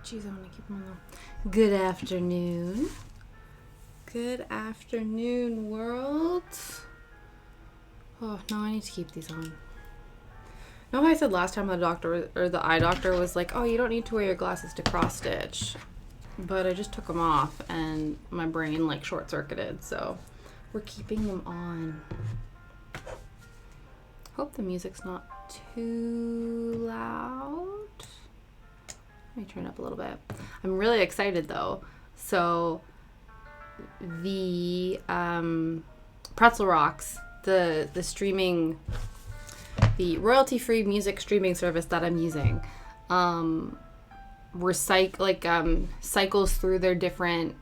Jeez, I want to keep them on though. Good afternoon. Good afternoon, world. Oh, no, I need to keep these on. Know how I said last time the doctor, or the eye doctor, was like, oh, you don't need to wear your glasses to cross stitch. But I just took them off and my brain like short-circuited, so we're keeping them on. Hope the music's not too loud. Let me turn it up a little bit. I'm really excited though. So the Pretzel Rocks, the streaming, the royalty-free music streaming service that I'm using, cycles through their different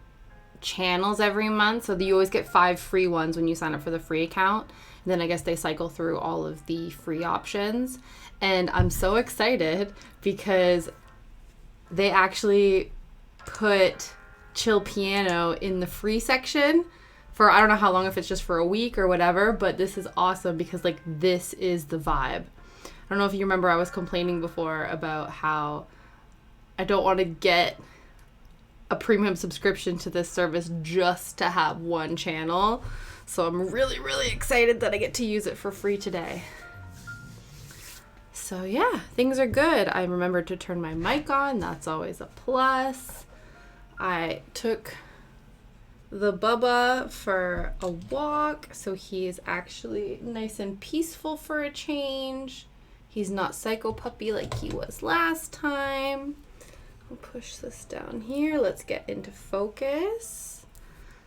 channels every month. So you always get 5 free ones when you sign up for the free account. And then I guess they cycle through all of the free options. And I'm so excited because they actually put chill piano in the free section for, I don't know how long, if it's just for a week or whatever, but this is awesome because like this is the vibe. I don't know if you remember, I was complaining before about how I don't want to get a premium subscription to this service just to have one channel. So I'm really, really excited that I get to use it for free today. So yeah, things are good. I remembered to turn my mic on. That's always a plus. I took the Bubba for a walk, so he is actually nice and peaceful for a change. He's not psycho puppy like he was last time. I'll push this down here. Let's get into focus.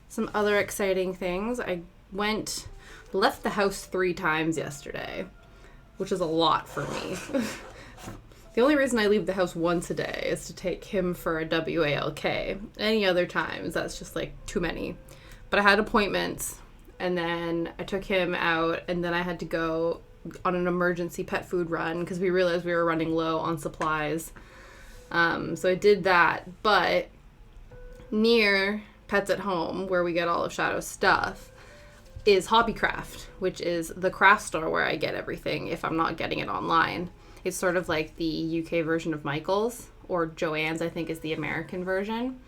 Some other exciting things. I left the house 3 times yesterday, which is a lot for me. The only reason I leave the house once a day is to take him for a WALK. Any other times, that's just like too many. But I had appointments, and then I took him out, and then I had to go on an emergency pet food run because we realized we were running low on supplies. So I did that, but near Pets at Home, where we get all of Shadow's stuff, is Hobbycraft, which is the craft store where I get everything if I'm not getting it online. It's sort of like the UK version of Michael's, or Joann's, I think, is the American version.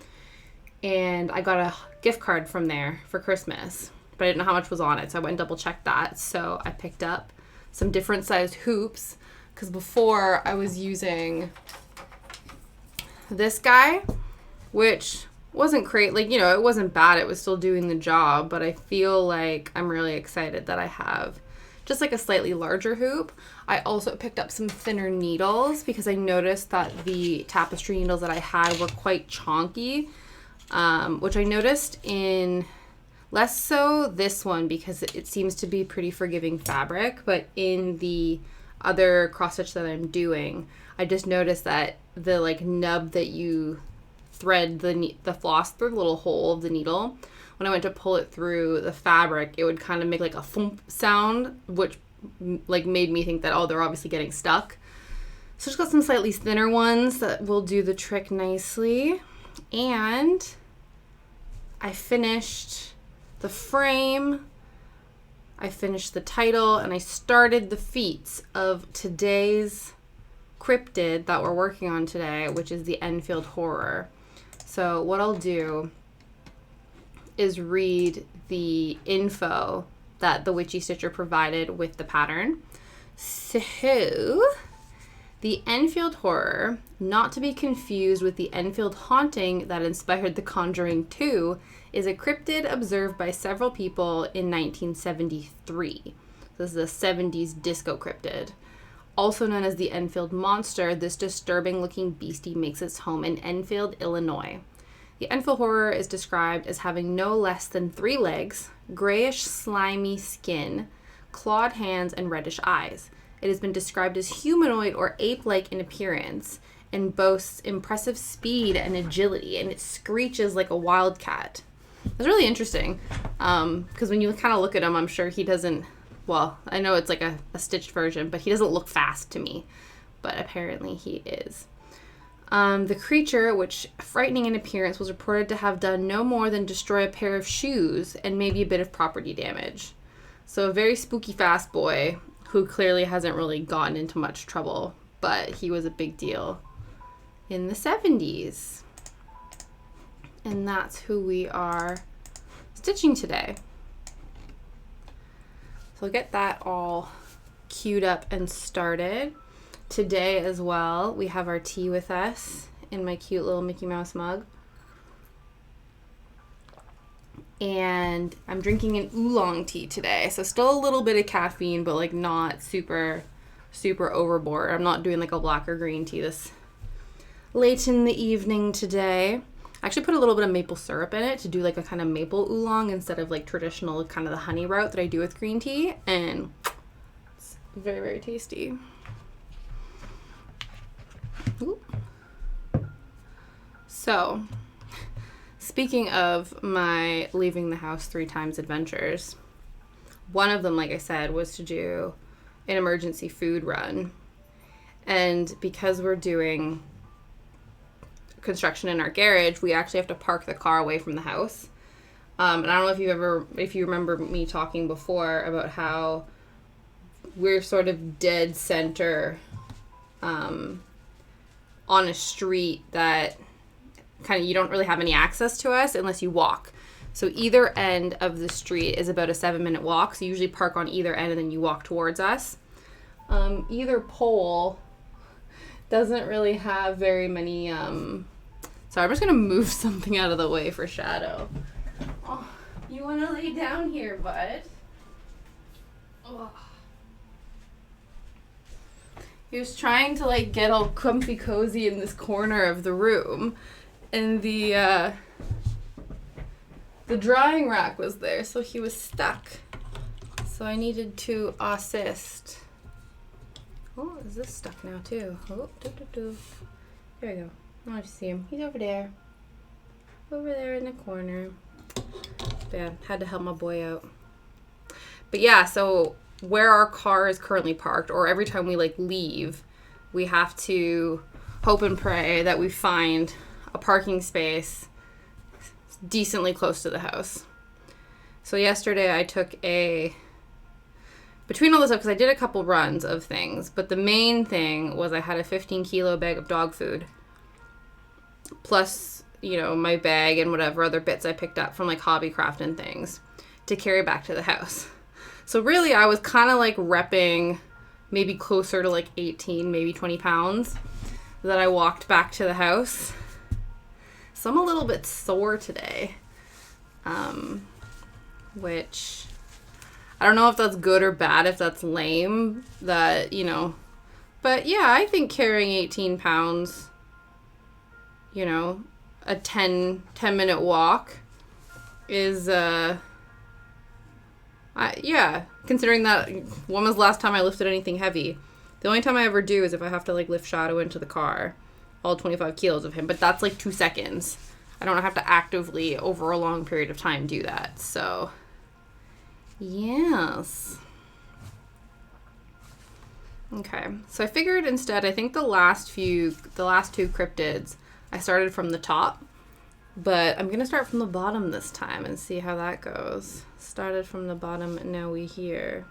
And I got a gift card from there for Christmas, but I didn't know how much was on it, so I went and double-checked that. So I picked up some different sized hoops, because before I was using this guy, which wasn't great. Like, you know, it wasn't bad. It was still doing the job, but I feel like I'm really excited that I have just like a slightly larger hoop. I also picked up some thinner needles because I noticed that the tapestry needles that I had were quite chonky, which I noticed in less so this one because it seems to be pretty forgiving fabric, but in the other cross stitch that I'm doing, I just noticed that the like nub that you thread the floss through, the little hole of the needle, when I went to pull it through the fabric, it would kind of make like a thump sound, which like made me think that, oh, they're obviously getting stuck. So just got some slightly thinner ones that will do the trick nicely. And I finished the frame, I finished the title, and I started the feats of today's cryptid that we're working on today, which is the Enfield Horror. So what I'll do is read the info that the Witchy Stitcher provided with the pattern. So, the Enfield Horror, not to be confused with the Enfield Haunting that inspired The Conjuring 2, is a cryptid observed by several people in 1973. This is a 70s disco cryptid. Also known as the Enfield Monster, this disturbing-looking beastie makes its home in Enfield, Illinois. The Enfield Horror is described as having no less than 3 legs, grayish slimy skin, clawed hands, and reddish eyes. It has been described as humanoid or ape-like in appearance and boasts impressive speed and agility, and it screeches like a wildcat. It's really interesting because when you kind of look at him, I'm sure he doesn't, well, I know it's like a stitched version, but he doesn't look fast to me, but apparently he is. The creature, which frightening in appearance, was reported to have done no more than destroy a pair of shoes and maybe a bit of property damage. So a very spooky fast boy who clearly hasn't really gotten into much trouble, but he was a big deal in the 70s. And that's who we are stitching today. So I'll get that all queued up and started. Today as well, we have our tea with us in my cute little Mickey Mouse mug. And I'm drinking an oolong tea today. So still a little bit of caffeine, but like not super overboard. I'm not doing like a black or green tea this late in the evening today. I actually put a little bit of maple syrup in it to do like a kind of maple oolong instead of like traditional kind of the honey route that I do with green tea. And it's very, very tasty. Ooh. So, speaking of my leaving the house 3 times adventures, one of them, like I said, was to do an emergency food run. And because we're doing construction in our garage, we actually have to park the car away from the house. And I don't know if you remember me talking before about how we're sort of dead center on a street that kind of you don't really have any access to us unless you walk. So either end of the street is about a 7-minute walk. So you usually park on either end and then you walk towards us. Either pole doesn't really have very many. So I'm just gonna move something out of the way for Shadow. Oh, you want to lay down here, bud? Oh. He was trying to like get all comfy cozy in this corner of the room. And the drying rack was there, so he was stuck. So I needed to assist. Oh, is this stuck now too? Oh, there we go. I want to see him. He's over there. Over there in the corner. Yeah, had to help my boy out. But yeah, so where our car is currently parked, or every time we like leave, we have to hope and pray that we find a parking space decently close to the house. So yesterday I took between all this stuff, because I did a couple runs of things, but the main thing was I had a 15-kilo bag of dog food, plus, you know, my bag and whatever other bits I picked up from like Hobbycraft and things to carry back to the house. So really I was kind of like repping maybe closer to like 18, maybe 20 pounds that I walked back to the house. So I'm a little bit sore today, which I don't know if that's good or bad, if that's lame, that, you know, but yeah, I think carrying 18 pounds, you know, a 10-minute walk is, yeah, considering that when was the last time I lifted anything heavy? The only time I ever do is if I have to like lift Shadow into the car, all 25 kilos of him, but that's like 2 seconds. I don't have to actively over a long period of time do that. So yes. Okay, so I figured instead, I think the last two cryptids I started from the top, but I'm gonna start from the bottom this time and see how that goes. Started from the bottom, now we here,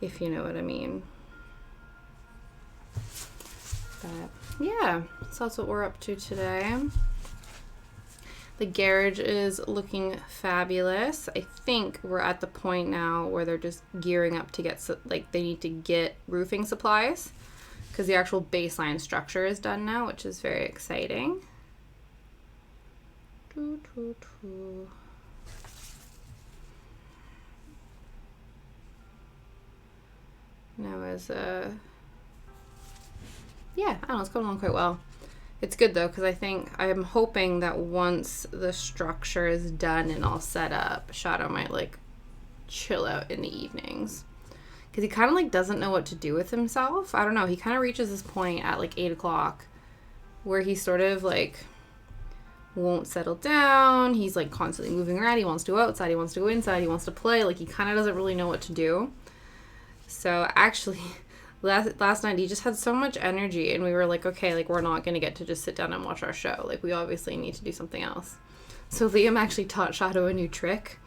if you know what I mean. But yeah, so that's what we're up to today. The garage is looking fabulous. I think we're at the point now where they're just gearing up to get, like, they need to get roofing supplies because the actual baseline structure is done now, which is very exciting. Now yeah, I don't know, it's going along quite well. It's good though, because I'm hoping that once the structure is done and all set up, Shadow might like chill out in the evenings. Because he kind of like doesn't know what to do with himself. I don't know, he kind of reaches this point at like 8 o'clock where he sort of like won't settle down. He's like constantly moving around. He wants to go outside, he wants to go inside, he wants to play. Like he kind of doesn't really know what to do. So actually, last night he just had so much energy and we were like, okay, like we're not going to get to just sit down and watch our show. Like we obviously need to do something else. So Liam actually taught Shadow a new trick.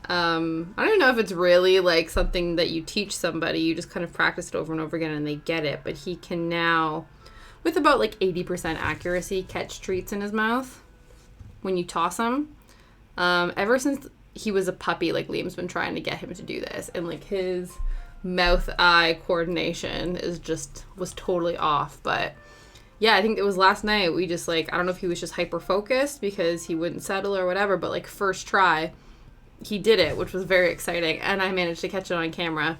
I don't even know if it's really like something that you teach somebody. You just kind of practice it over and over again and they get it. But he can now, with about like 80% accuracy, catch treats in his mouth when you toss him. Ever since he was a puppy, like Liam's been trying to get him to do this, and like his mouth-eye coordination was totally off. But yeah, I think it was last night we just like, I don't know if he was just hyper-focused because he wouldn't settle or whatever, but like first try, he did it, which was very exciting, and I managed to catch it on camera,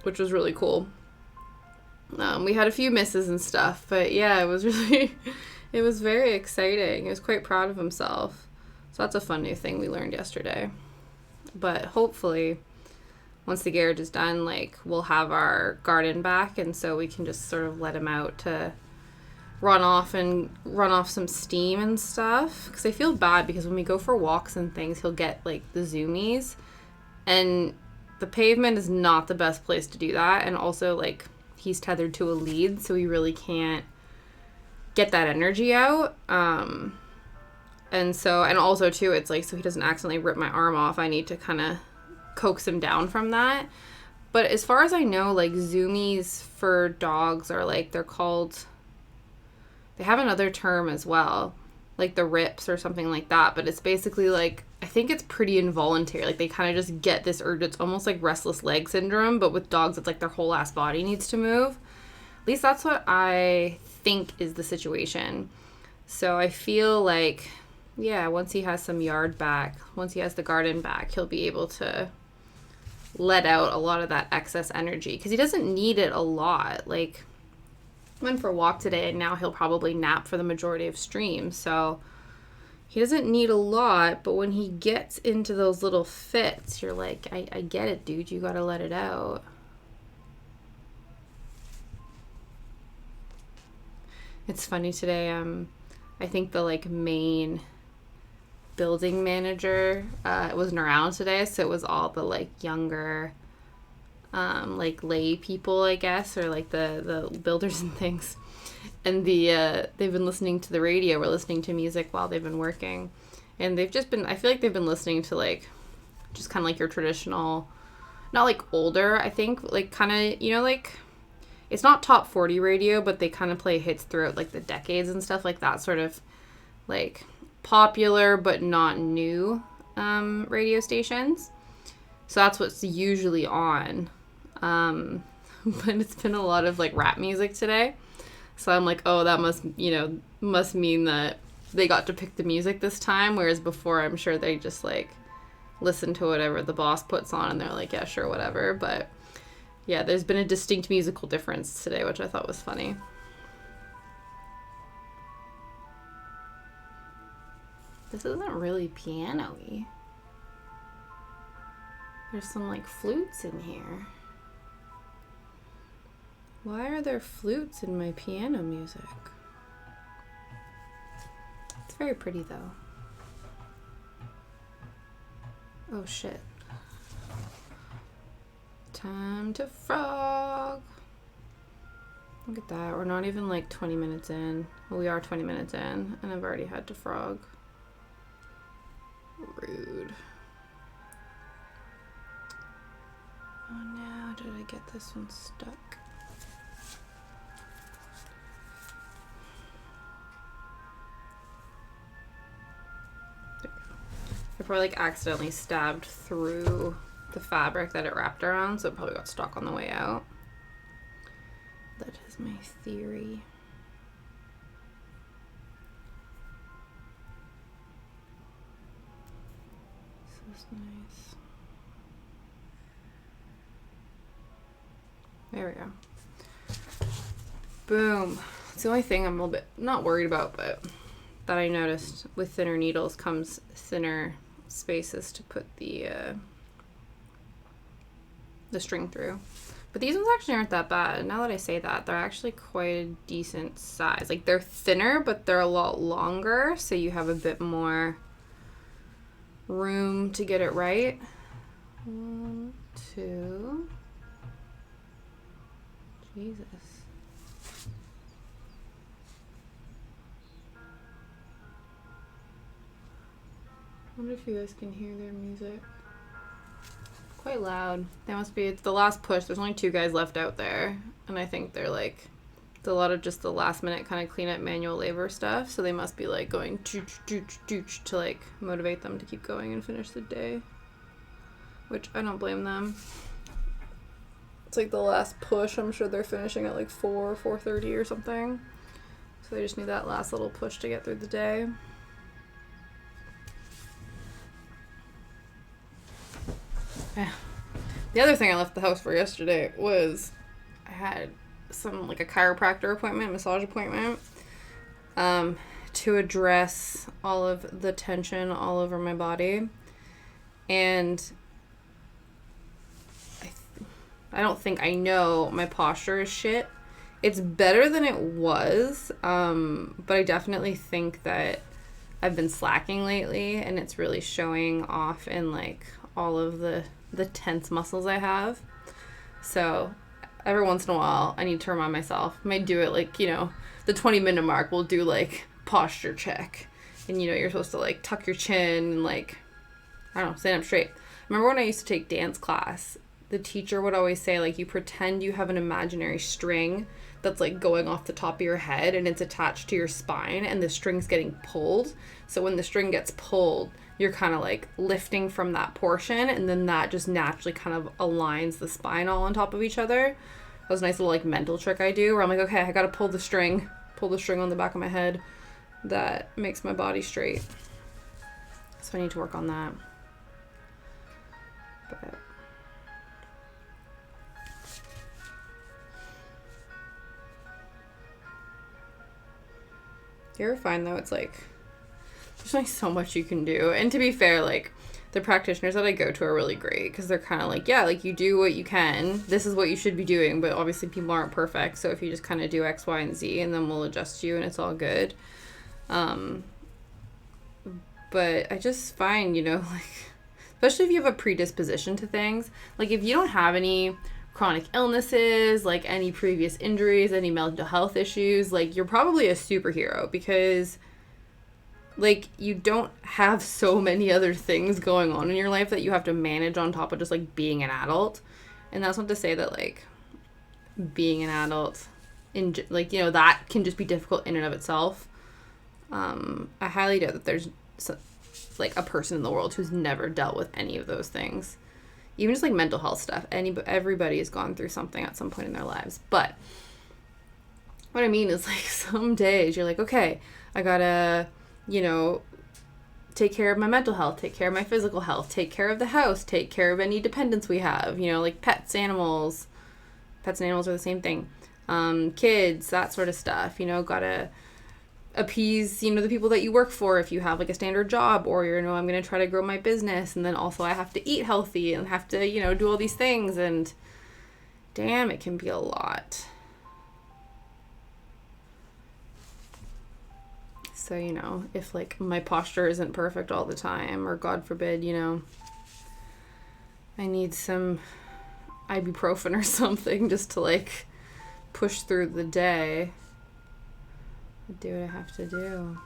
which was really cool. We had a few misses and stuff, but yeah, it was very exciting. He was quite proud of himself. So that's a fun new thing we learned yesterday. But hopefully, once the garage is done, like, we'll have our garden back, and so we can just sort of let him out to run off some steam and stuff. Because I feel bad because when we go for walks and things, he'll get, like, the zoomies. And the pavement is not the best place to do that. And also, like, he's tethered to a lead, so he really can't get that energy out. And also too, it's like, so he doesn't accidentally rip my arm off, I need to kind of coax him down from that. But as far as I know, like, zoomies for dogs are like, they have another term as well, like the rips or something like that. But it's basically like, I think it's pretty involuntary. Like, they kind of just get this urge. It's almost like restless leg syndrome, but with dogs, it's like their whole ass body needs to move. At least that's what I think is the situation. So I feel like, yeah, once he has some yard back, once he has the garden back, he'll be able to let out a lot of that excess energy. Because he doesn't need it a lot. Like, I went for a walk today, and now he'll probably nap for the majority of streams. So he doesn't need a lot, but when he gets into those little fits, you're like, I get it, dude. You gotta let it out. It's funny today, I think the, like, main building manager wasn't around today, so it was all the, like, younger, like, lay people, I guess, or, like, the builders and things. And they've been listening to the radio or listening to music while they've been working. And they've just been, I feel like they've been listening to, like, just kind of like your traditional, not like older, I think, like, kind of, you know, like, it's not top 40 radio, but they kind of play hits throughout, like, the decades and stuff like that, sort of, like, popular but not new radio stations. So that's what's usually on. But it's been a lot of, like, rap music today. So I'm like, oh, that must mean that they got to pick the music this time, whereas before I'm sure they just, like, listen to whatever the boss puts on and they're like, yeah, sure, whatever. But yeah, there's been a distinct musical difference today, which I thought was funny. This isn't really piano-y. There's some, like, flutes in here. Why are there flutes in my piano music? It's very pretty, though. Oh, shit. Time to frog. Look at that. We're not even, like, 20 minutes in. Well, we are 20 minutes in, and I've already had to frog. Rude. Oh, no. Did I get this one stuck? I probably, like, accidentally stabbed through the fabric that it wrapped around, so it probably got stuck on the way out. That is my theory. This is nice. There we go. Boom. It's the only thing I'm a little bit not worried about, but that I noticed with thinner needles comes thinner spaces to put the string through. But these ones actually aren't that bad. Now that I say that, they're actually quite a decent size. Like, they're thinner, but they're a lot longer, so you have a bit more room to get it right. 1, 2. Jesus. I wonder if you guys can hear their music. Quite loud. They must be, it's the last push. There's only 2 guys left out there. And I think they're, like, It's a lot of just the last minute kind of cleanup manual labor stuff. So they must be like going dooch, dooch, dooch to like motivate them to keep going and finish the day. Which I don't blame them. It's like the last push. I'm sure they're finishing at like 4:30 or something. So they just need that last little push to get through the day. The other thing I left the house for yesterday was I had like a chiropractor appointment, massage appointment, to address all of the tension all over my body. And I don't think I know my posture is shit. It's better than it was, but I definitely think that I've been slacking lately, and it's really showing off in like all of the tense muscles I have. So every once in a while, I need to remind myself. I might do it like, the 20-minute mark, we'll do like posture check. And, you're supposed to like tuck your chin and like, I don't know, stand up straight. Remember when I used to take dance class, the teacher would always say like, you pretend you have an imaginary string that's like going off the top of your head and it's attached to your spine and the string's getting pulled. So when the string gets pulled, you're kind of like lifting from that portion, and then that just naturally kind of aligns the spine all on top of each other. That was a nice little like mental trick I do where I'm like, okay, I gotta pull the string on the back of my head. That makes my body straight. So I need to work on that. But you ever find though, it's like there's only so much you can do. And to be fair, like the practitioners that I go to are really great because they're kind of like, yeah, like you do what you can. This is what you should be doing. But obviously people aren't perfect. So if you just kind of do X, Y, and Z, and then we'll adjust you and it's all good. But I just find, like, especially if you have a predisposition to things, like if you don't have any chronic illnesses, like any previous injuries, any mental health issues, like you're probably a superhero because like you don't have so many other things going on in your life that you have to manage on top of just like being an adult. And that's not to say that like being an adult in like, that can just be difficult in and of itself. I highly doubt that there's like a person in the world who's never dealt with any of those things. Even just like mental health stuff. Everybody has gone through something at some point in their lives. But what I mean is like some days you're like, okay, I gotta, take care of my mental health, take care of my physical health, take care of the house, take care of any dependents we have, like pets, animals. Pets and animals are the same thing. Kids, that sort of stuff, gotta appease, the people that you work for if you have like a standard job, or I'm going to try to grow my business, and then also I have to eat healthy and have to, do all these things, and damn, it can be a lot. So, if like my posture isn't perfect all the time, or God forbid, I need some ibuprofen or something just to like push through the day. Do what I have to do.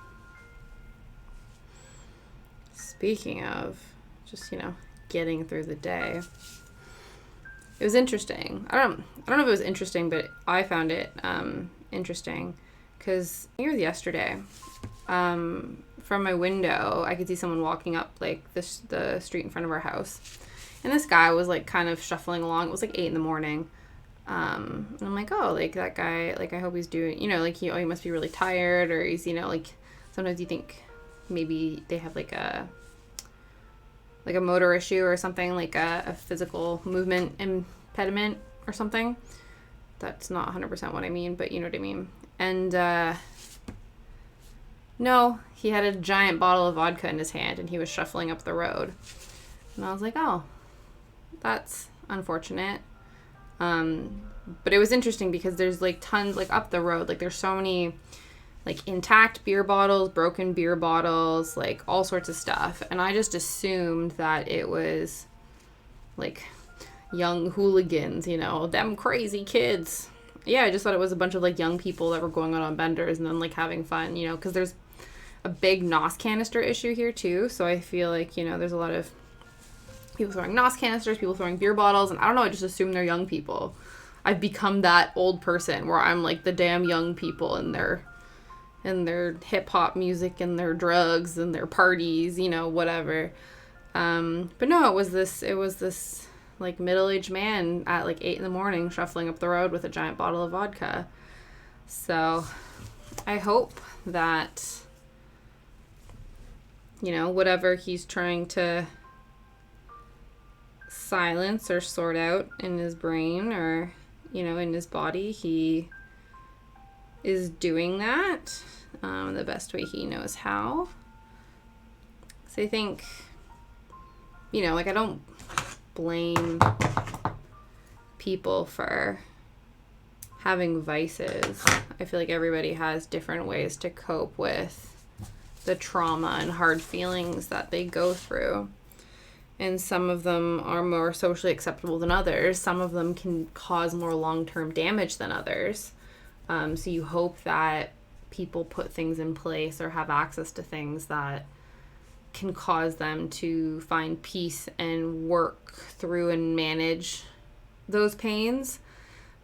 Speaking of just, getting through the day. It was interesting. I don't know if it was interesting, but I found it interesting because I think it was yesterday. From my window, I could see someone walking up like the street in front of our house. And this guy was like kind of shuffling along. It was like 8 a.m. And I'm like, oh, like that guy, like I hope he's doing, like he must be really tired, or he's, like sometimes you think maybe they have like a motor issue or something, like a physical movement impediment or something. That's not 100% what I mean, but you know what I mean. And no, he had a giant bottle of vodka in his hand and he was shuffling up the road. And I was like, oh, that's unfortunate. But it was interesting because there's like tons, like up the road, like there's so many like intact beer bottles, broken beer bottles, like all sorts of stuff. And I just assumed that it was like young hooligans, them crazy kids. Yeah, I just thought it was a bunch of like young people that were going out on benders and then like having fun, because there's a big NOS canister issue here too. So I feel like, there's a lot of people throwing NOS canisters, people throwing beer bottles, and I don't know, I just assume they're young people. I've become that old person where I'm like the damn young people and their hip hop music and their drugs and their parties, you know, whatever. But no, it was this like middle-aged man at like 8 a.m. shuffling up the road with a giant bottle of vodka. So I hope that, you know, whatever he's trying to silence or sort out in his brain or, you know, in his body, he is doing that the best way he knows how. So I think, you know, like I don't blame people for having vices. I feel like everybody has different ways to cope with the trauma and hard feelings that they go through. And some of them are more socially acceptable than others. Some of them can cause more long-term damage than others. So you hope that people put things in place or have access to things that can cause them to find peace and work through and manage those pains.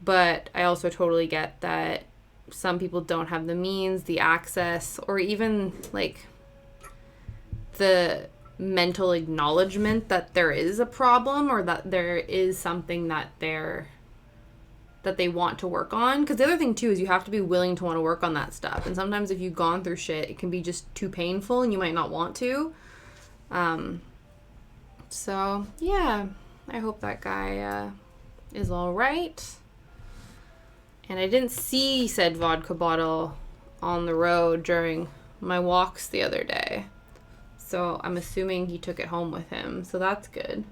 But I also totally get that some people don't have the means, the access, or even like the mental acknowledgement that there is a problem or that there is something that they want to work on. Because the other thing too is you have to be willing to want to work on that stuff. And sometimes if you've gone through shit, it can be just too painful and you might not want to. So yeah, I hope that guy is all right. And I didn't see said vodka bottle on the road during my walks the other day. So I'm assuming he took it home with him. So that's good.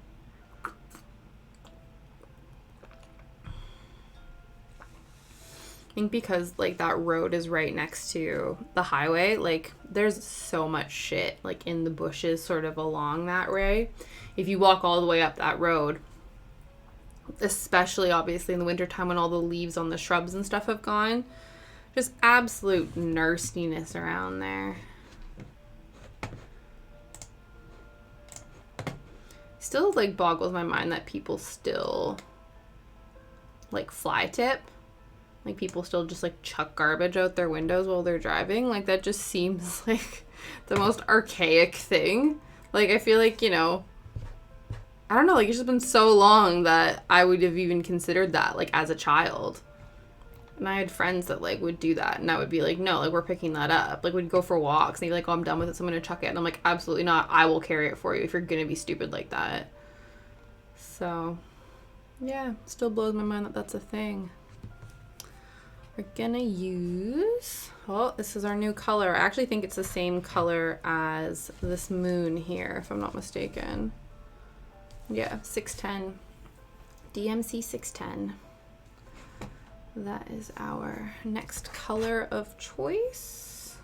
I think because like that road is right next to the highway, like there's so much shit like in the bushes sort of along that way. If you walk all the way up that road, especially obviously in the wintertime when all the leaves on the shrubs and stuff have gone, just absolute nastiness around there. Still like boggles my mind that people still like fly tip. Like people still just like chuck garbage out their windows while they're driving. Like that just seems like the most archaic thing. Like I feel like, you know, I don't know, like it's just been so long that I would have even considered that like as a child. And I had friends that like would do that and I would be like, no, like we're picking that up. Like we'd go for walks and they'd be like, oh, I'm done with it, so I'm gonna chuck it. And I'm like, absolutely not. I will carry it for you if you're gonna be stupid like that. So yeah, still blows my mind that that's a thing. We're gonna use, oh, this is our new color. I actually think it's the same color as this moon here, if I'm not mistaken. Yeah, 610. DMC 610. That is our next color of choice.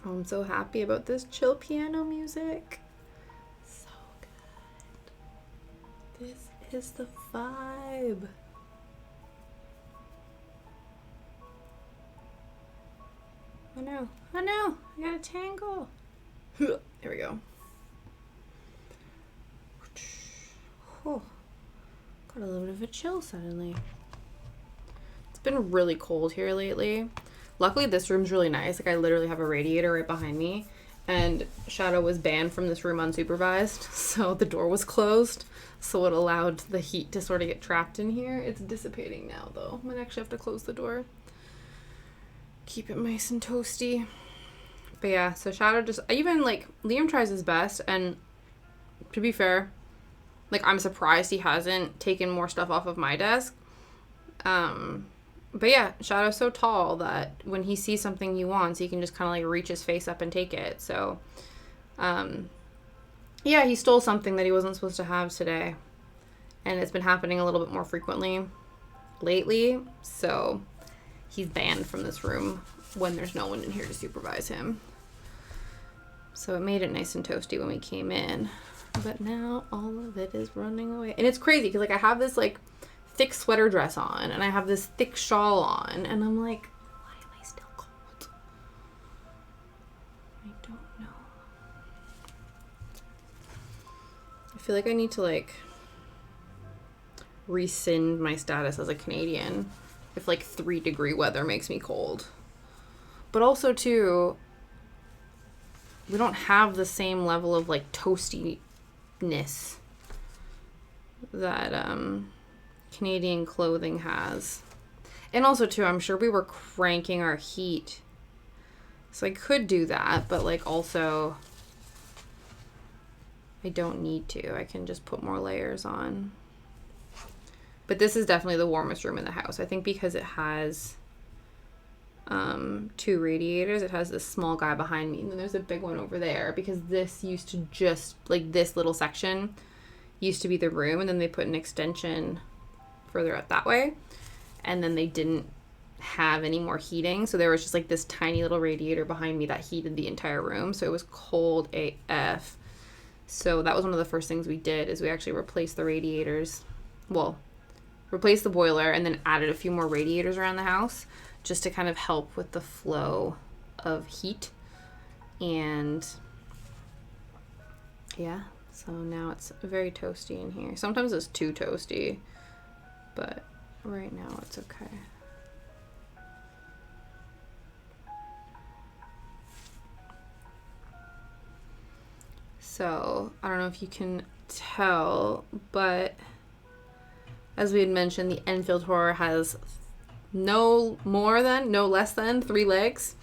I'm so happy about this chill piano music. So good. This is the vibe. Oh no, I got a tangle. There we go. Oh, got a little bit of a chill suddenly. It's been really cold here lately. Luckily this room's really nice. Like I literally have a radiator right behind me and Shadow was banned from this room unsupervised. So the door was closed. So it allowed the heat to sort of get trapped in here. It's dissipating now though. I might actually have to close the door. Keep it nice and toasty. But yeah, so Shadow just, even like Liam tries his best, and to be fair, like I'm surprised he hasn't taken more stuff off of my desk. But yeah, Shadow's so tall that when he sees something he wants, he can just kind of like reach his face up and take it. So yeah, he stole something that he wasn't supposed to have today, and it's been happening a little bit more frequently lately. So he's banned from this room when there's no one in here to supervise him. So it made it nice and toasty when we came in. But now all of it is running away. And it's crazy because like I have this like thick sweater dress on and I have this thick shawl on and I'm like, why am I still cold? I don't know. I feel like I need to like rescind my status as a Canadian if like 3-degree weather makes me cold. But also too, we don't have the same level of like toastiness that Canadian clothing has. And also too, I'm sure we were cranking our heat. So I could do that, but like also I don't need to. I can just put more layers on. But this is definitely the warmest room in the house. I think because it has 2 radiators. It has this small guy behind me, and then there's a big one over there, because this used to just, like, this little section used to be the room, and then they put an extension further out that way, and then they didn't have any more heating, so there was just like this tiny little radiator behind me that heated the entire room, so it was cold AF. So that was one of the first things we did, is we actually replaced the radiators, well, replaced the boiler, and then added a few more radiators around the house just to kind of help with the flow of heat. And yeah, so now it's very toasty in here. Sometimes it's too toasty, but right now it's okay. So I don't know if you can tell, but as we had mentioned, the Enfield Horror has no less than 3 legs.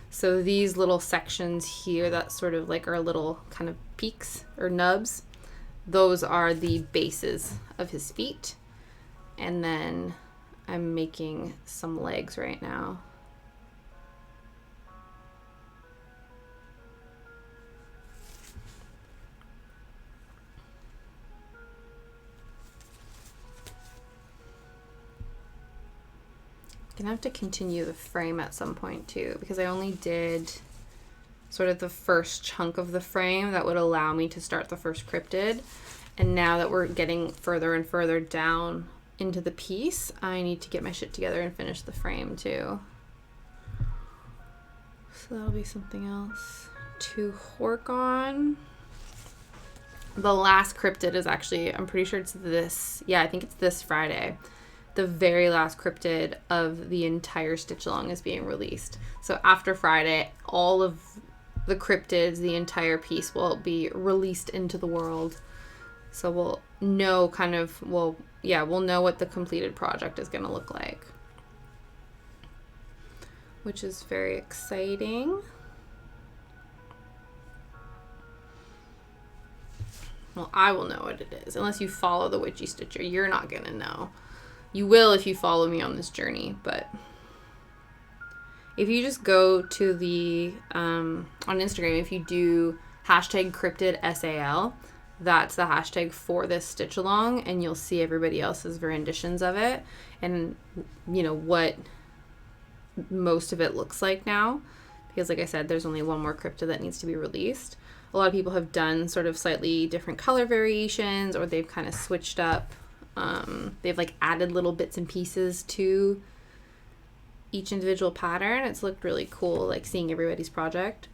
So these little sections here that sort of like are little kind of peaks or nubs, those are the bases of his feet. And then I'm making some legs right now. Gonna have to continue the frame at some point too, because I only did sort of the first chunk of the frame that would allow me to start the first cryptid. And now that we're getting further and further down into the piece, I need to get my shit together and finish the frame too. So that'll be something else to work on. The last cryptid is actually, I'm pretty sure it's this, yeah, I think it's this Friday. The very last cryptid of the entire stitch along is being released. So after Friday, all of the cryptids, the entire piece will be released into the world. So we'll know we'll know what the completed project is going to look like, which is very exciting. Well, I will know what it is. Unless you follow the Witchy Stitcher, you're not going to know. You will if you follow me on this journey, but if you just go to the, on Instagram, if you do hashtag Cryptid SAL, that's the hashtag for this stitch along, and you'll see everybody else's renditions of it, and you know what most of it looks like now, because like I said, there's only one more cryptid that needs to be released. A lot of people have done sort of slightly different color variations, or they've kind of switched up. They've like added little bits and pieces to each individual pattern. It's looked really cool, like seeing everybody's project.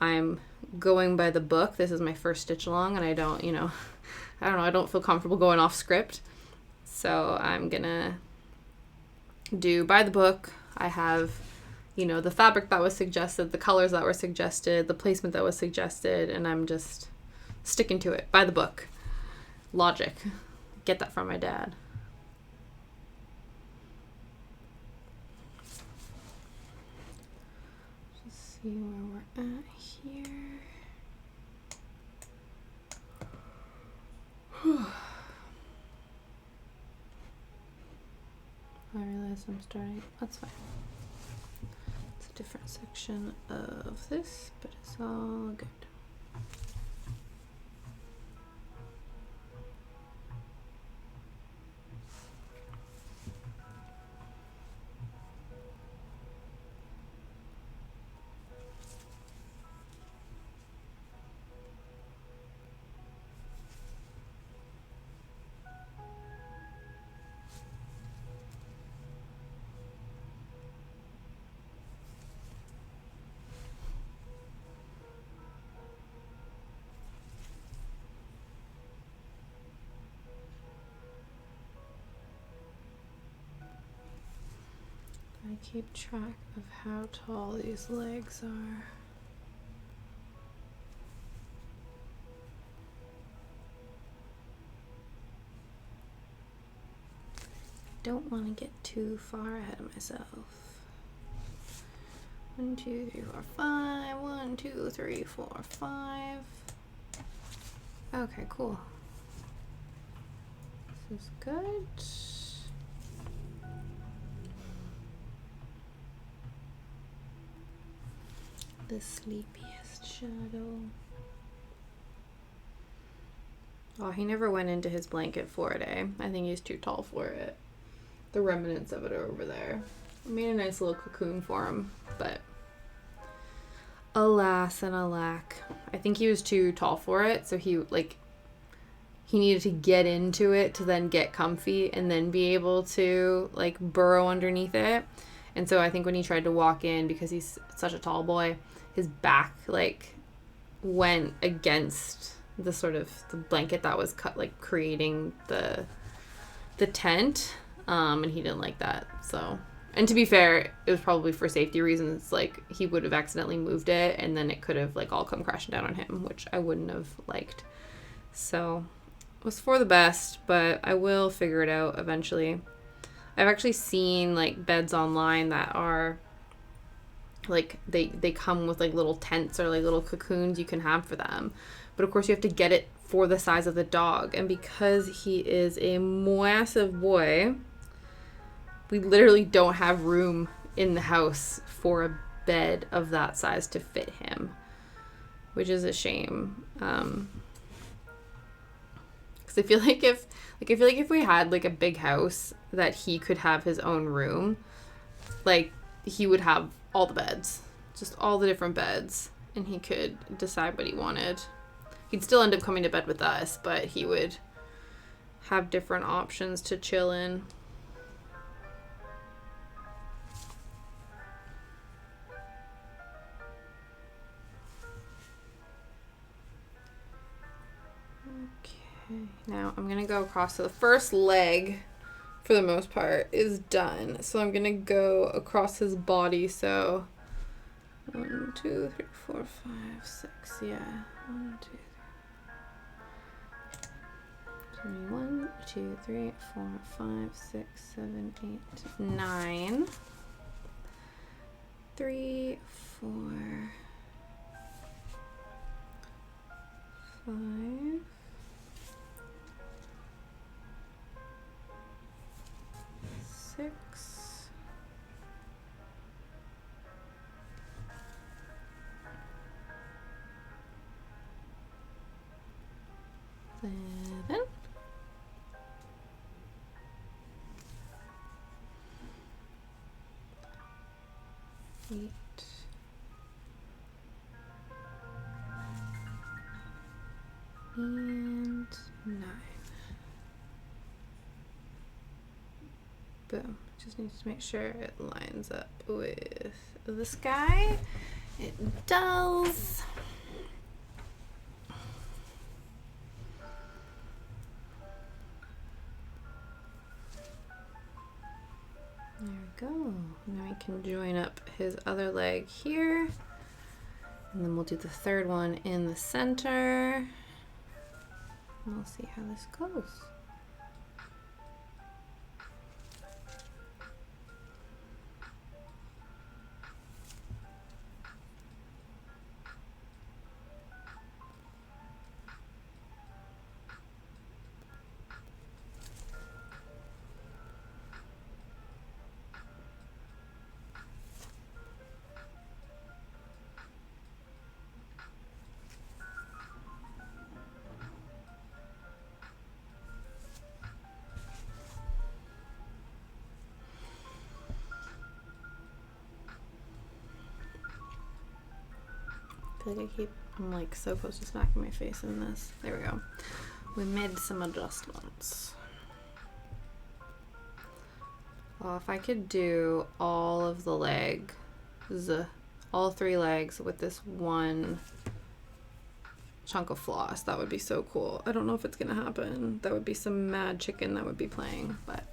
I'm going by the book. This is my first stitch along, and I don't feel comfortable going off script. So I'm gonna do by the book. I have, the fabric that was suggested, the colors that were suggested, the placement that was suggested, and I'm just sticking to it by the book. Logic. Get that from my dad. Just see where we're at here. I realize I'm starting. That's fine. It's a different section of this, but it's all good. keep track of how tall these legs are. Don't want to get too far ahead of myself. 1, 2, 3, 4, 5. 1, 2, 3, 4, 5. Okay, cool. This is good. The sleepiest shadow. Oh, he never went into his blanket for it, eh? I think he's too tall for it. The remnants of it are over there. I made a nice little cocoon for him, but alas and alack. I think he was too tall for it, so he needed to get into it to then get comfy and then be able to like burrow underneath it. And so I think when he tried to walk in, because he's such a tall boy, his back like went against the sort of the blanket that was cut, like creating the tent. And he didn't like that. So, and to be fair, it was probably for safety reasons. Like he would have accidentally moved it and then it could have like all come crashing down on him, which I wouldn't have liked. So it was for the best, but I will figure it out eventually. I've actually seen like beds online that are like they come with like little tents or like little cocoons you can have for them. But of course you have to get it for the size of the dog. And because he is a massive boy, we literally don't have room in the house for a bed of that size to fit him, which is a shame. Because I feel like if we had like a big house that he could have his own room, like he would have all the beds, just all the different beds, and he could decide what he wanted. He'd still end up coming to bed with us, but he would have different options to chill in. Okay, now I'm going to go across. So the first leg, for the most part, is done. So I'm going to go across his body. So 1, 2, 3, 4, 5, 6. Yeah. 1, 2, 1, 2, 3, 4, 5, 6, 7, 8, 9. 3, 4, 5. 6. 7. 8. And 9. Boom. Just need to make sure it lines up with this guy. It does. There we go. Now we can join up his other leg here. And then we'll do the third one in the center. And we'll see how this goes. I'm like so close to smacking my face in this. There we go. We made some adjustments. Well, if I could do all of the legs, all 3 legs with this one chunk of floss, that would be so cool. I don't know if it's gonna happen. That would be some mad chicken that would be playing, but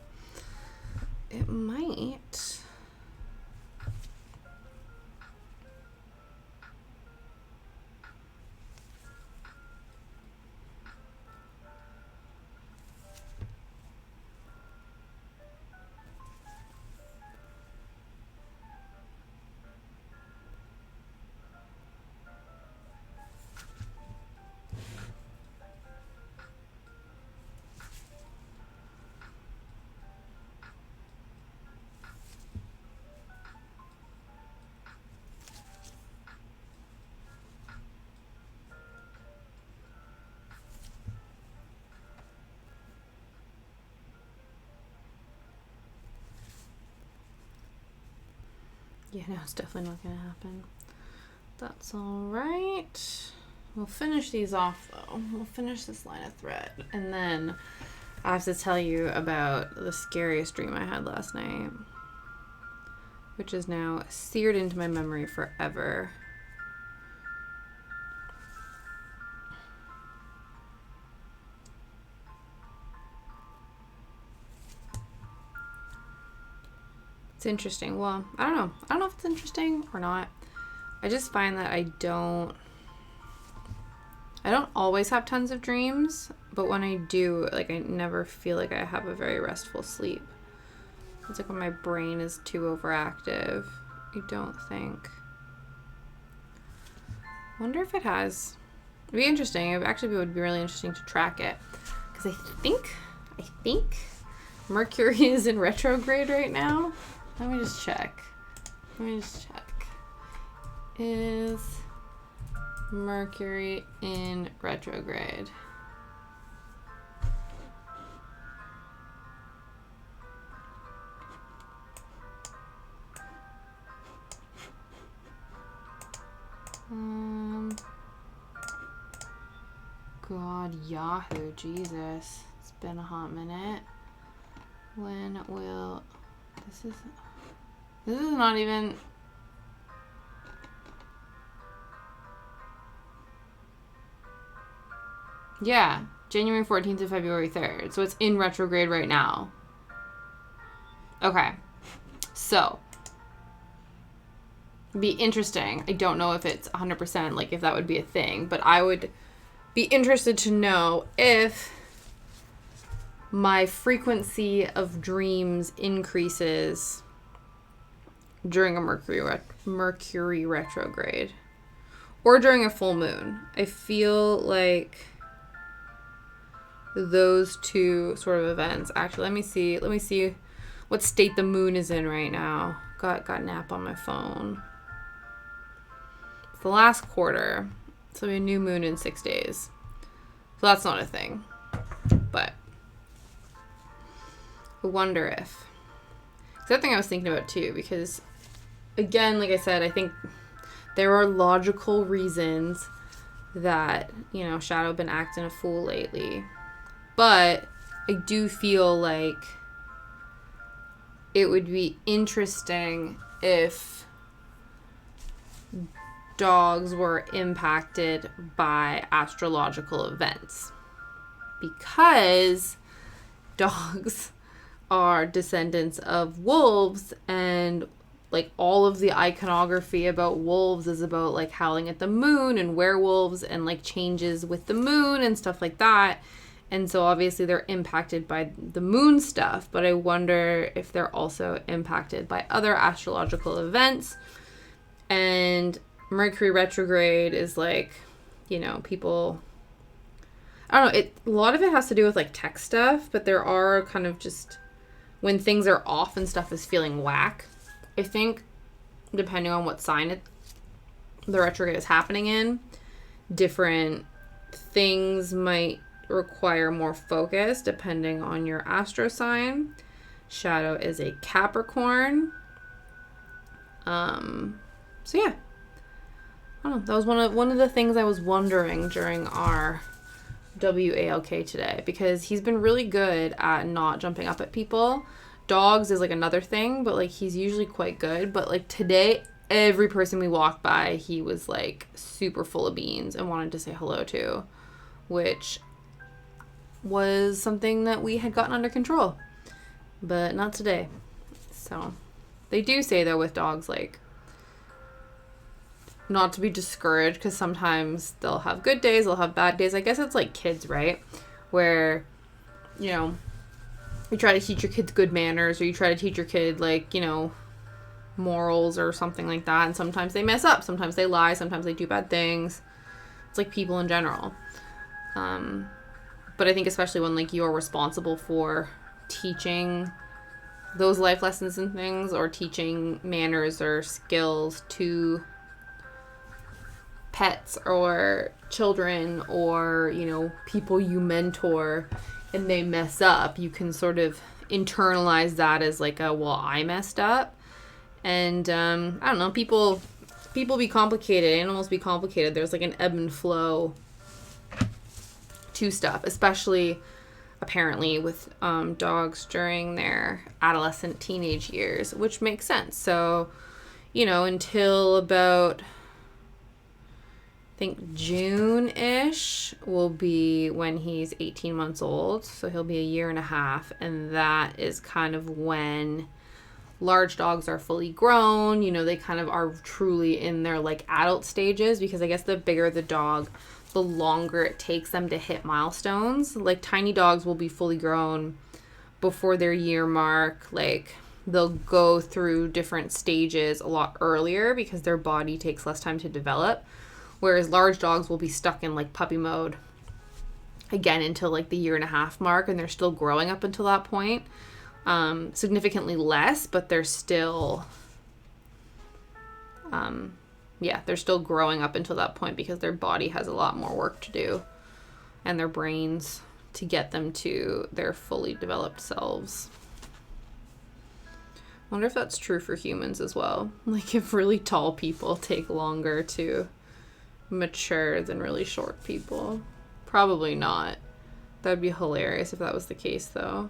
it might. Yeah, no, it's definitely not going to happen. That's all right. We'll finish these off, though. We'll finish this line of thread. And then I have to tell you about the scariest dream I had last night, which is now seared into my memory forever. It's interesting. Well, I don't know. I don't know if it's interesting or not. I just find that I don't always have tons of dreams, but when I do, like, I never feel like I have a very restful sleep. It's like when my brain is too overactive. I don't think. I wonder if it has. It'd be interesting. It actually would be really interesting to track it. Because I think Mercury is in retrograde right now. Let me just check. Is Mercury in retrograde? God, Yahoo, Jesus. It's been a hot minute. When will... This is not even... Yeah, January 14th to February 3rd. So it's in retrograde right now. Okay. So, be interesting. I don't know if it's 100%, like, if that would be a thing, but I would be interested to know if my frequency of dreams increases during a Mercury retrograde or during a full moon. I feel like those two sort of events. Actually, let me see what state the moon is in right now. Got an app on my phone. It's the last quarter. So it'll be a new moon in 6 days. So that's not a thing. But I wonder if... It's the other thing I was thinking about too, because again, like I said, I think there are logical reasons that, you know, Shadow been acting a fool lately. But I do feel like it would be interesting if dogs were impacted by astrological events, because dogs are descendants of wolves, and like all of the iconography about wolves is about like howling at the moon and werewolves and like changes with the moon and stuff like that. And so obviously they're impacted by the moon stuff, but I wonder if they're also impacted by other astrological events. And Mercury retrograde is like, you know, people, I don't know, a lot of it has to do with like tech stuff, but there are kind of just when things are off and stuff is feeling whack. I think depending on what sign the retrograde is happening in, different things might require more focus depending on your astro sign. Shadow is a Capricorn. So yeah. I don't know. That was one of the things I was wondering during our WALK today, because he's been really good at not jumping up at people. Dogs is like another thing, but like he's usually quite good. But like today, every person we walked by, he was like super full of beans and wanted to say hello to, which was something that we had gotten under control, but not today. So they do say though with dogs, like, not to be discouraged, because sometimes they'll have good days, they'll have bad days. I guess it's like kids, right? Where, you know, you try to teach your kids good manners, or you try to teach your kid, like, you know, morals or something like that, and sometimes they mess up, sometimes they lie, sometimes they do bad things. It's like people in general. But I think especially when, like, you're responsible for teaching those life lessons and things, or teaching manners or skills to pets or children, or, you know, people you mentor, and they mess up, you can sort of internalize that as like a, well, I messed up. And I don't know, people be complicated, animals be complicated. There's like an ebb and flow to stuff, especially apparently with dogs during their adolescent teenage years, which makes sense. So, you know, until about, I think June-ish will be when he's 18 months old. So he'll be a year and a half. And that is kind of when large dogs are fully grown. You know, they kind of are truly in their like adult stages, because I guess the bigger the dog, the longer it takes them to hit milestones. Like tiny dogs will be fully grown before their year mark. Like they'll go through different stages a lot earlier because their body takes less time to develop. Whereas large dogs will be stuck in like puppy mode again until like the year and a half mark, and they're still growing up until that point. Significantly less, but they're still, they're still growing up until that point because their body has a lot more work to do, and their brains, to get them to their fully developed selves. I wonder if that's true for humans as well. Like if really tall people take longer to mature than really short people. Probably not. That'd be hilarious if that was the case though.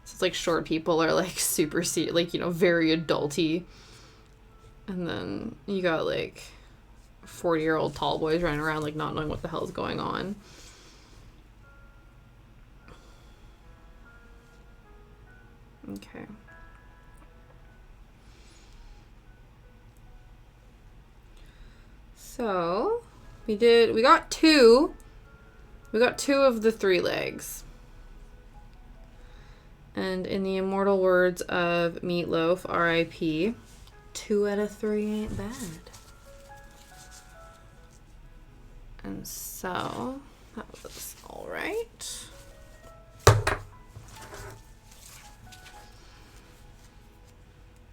So it's like short people are like super like, you know, very adulty, and then you got like 40-year-old tall boys running around like not knowing what the hell's going on. Okay. So we got two of the 3 legs. And in the immortal words of Meatloaf, R.I.P., 2 out of 3 ain't bad. And so that was all right.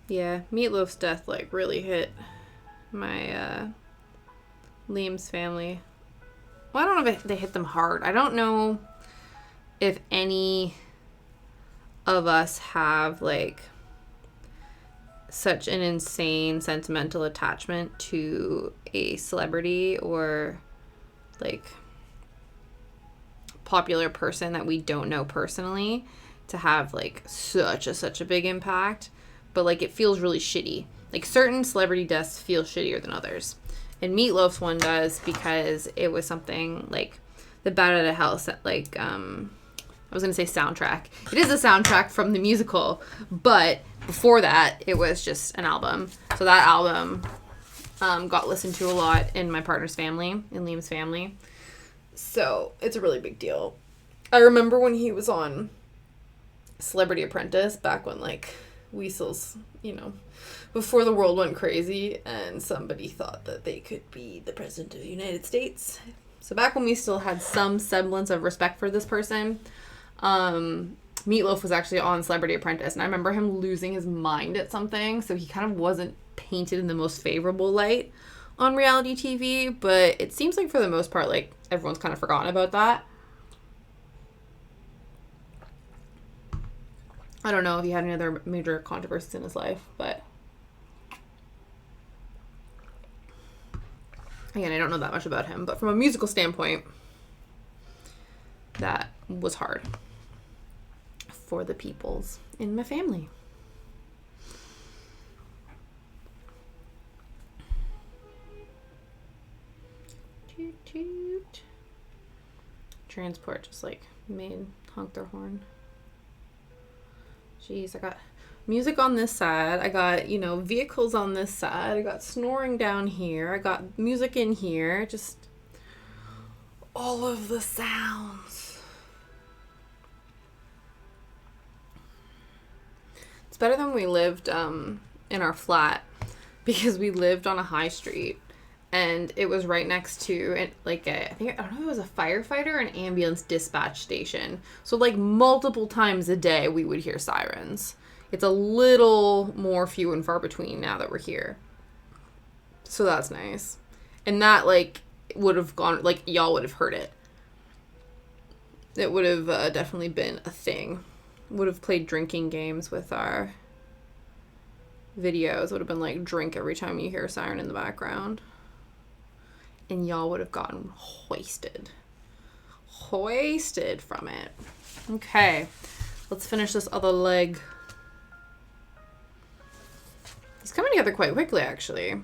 Yeah, Meatloaf's death like really hit my Liam's family. Well, I don't know if they hit them hard. I don't know if any of us have like such an insane sentimental attachment to a celebrity or like popular person that we don't know personally to have like such a big impact. But like it feels really shitty. Like certain celebrity deaths feel shittier than others. And Meatloaf's one does because it was something like the Bat Out of Hell, like I was going to say soundtrack. It is a soundtrack from the musical, but before that, it was just an album. So that album got listened to a lot in my partner's family, in Liam's family. So it's a really big deal. I remember when he was on Celebrity Apprentice, back when, like, Weasel's, you know, before the world went crazy, and somebody thought that they could be the president of the United States. So back when we still had some semblance of respect for this person, Meatloaf was actually on Celebrity Apprentice, and I remember him losing his mind at something, so he kind of wasn't painted in the most favorable light on reality TV, but it seems like for the most part, like, everyone's kind of forgotten about that. I don't know if he had any other major controversies in his life, but again, I don't know that much about him, but from a musical standpoint, that was hard for the peoples in my family. Toot toot. Transport just like honked their horn. Jeez, I got music on this side. I got, you know, vehicles on this side. I got snoring down here. I got music in here. Just all of the sounds. It's better than we lived in our flat, because we lived on a high street and it was right next to I don't know if it was a firefighter or an ambulance dispatch station. So like multiple times a day we would hear sirens. It's a little more few and far between now that we're here. So that's nice. And that like would have gone, like y'all would have heard it. It would have definitely been a thing. Would have played drinking games with our videos would have been like, drink every time you hear a siren in the background. And y'all would have gotten hoisted. Hoisted from it. Okay. Let's finish this other leg. It's coming together quite quickly, actually.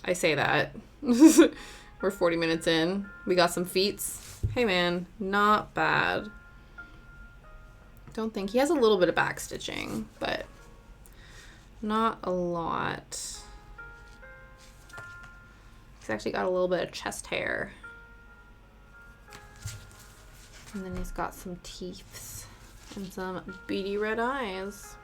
I say that. We're 40 minutes in. We got some feats. Hey, man. Not bad. Don't think. He has a little bit of back stitching, but not a lot. He's actually got a little bit of chest hair. And then he's got some teeth and some beady red eyes.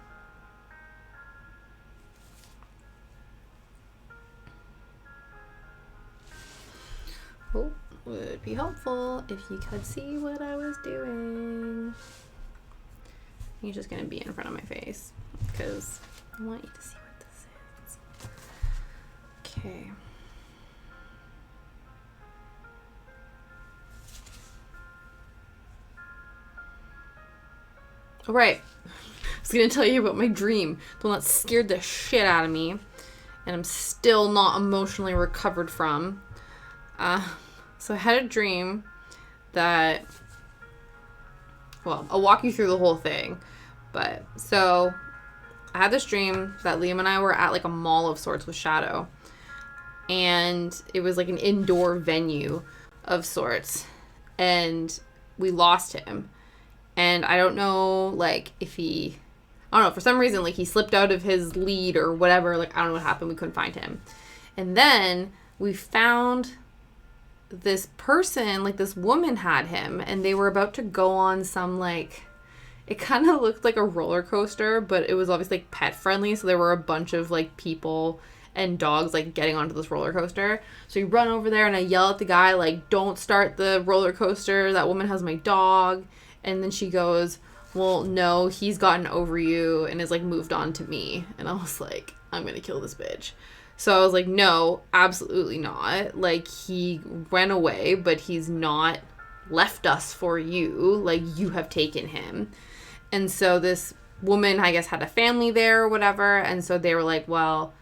Oh, would be helpful if you could see what I was doing. He's just gonna be in front of my face because I want you to see what this is. Okay. All right. I was gonna tell you about my dream, the one that scared the shit out of me, and I'm still not emotionally recovered from. So I had a dream that, well, I'll walk you through the whole thing. But, so, I had this dream that Liam and I were at, like, a mall of sorts with Shadow. And it was, like, an indoor venue of sorts. And we lost him. And I don't know, like, if he... I don't know, for some reason, like, he slipped out of his lead or whatever. Like, I don't know what happened. We couldn't find him. And then we found this person, like, this woman had him. And they were about to go on some, like... It kind of looked like a roller coaster, but it was obviously, like, pet friendly. So there were a bunch of, like, people and dogs, like, getting onto this roller coaster. So you run over there and I yell at the guy, like, don't start the roller coaster. That woman has my dog. And then she goes, well, no, he's gotten over you and has, like, moved on to me. And I was like, I'm going to kill this bitch. So I was like, no, absolutely not. Like, he ran away, but he's not left us for you. Like, you have taken him. And so this woman, I guess, had a family there or whatever. And so they were like, well,